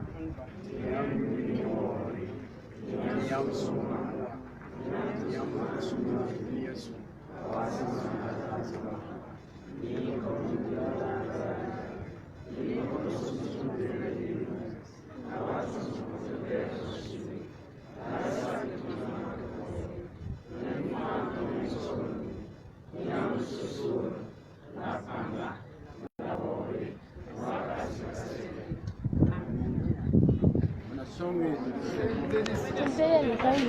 Songe.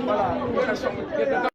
Voilà.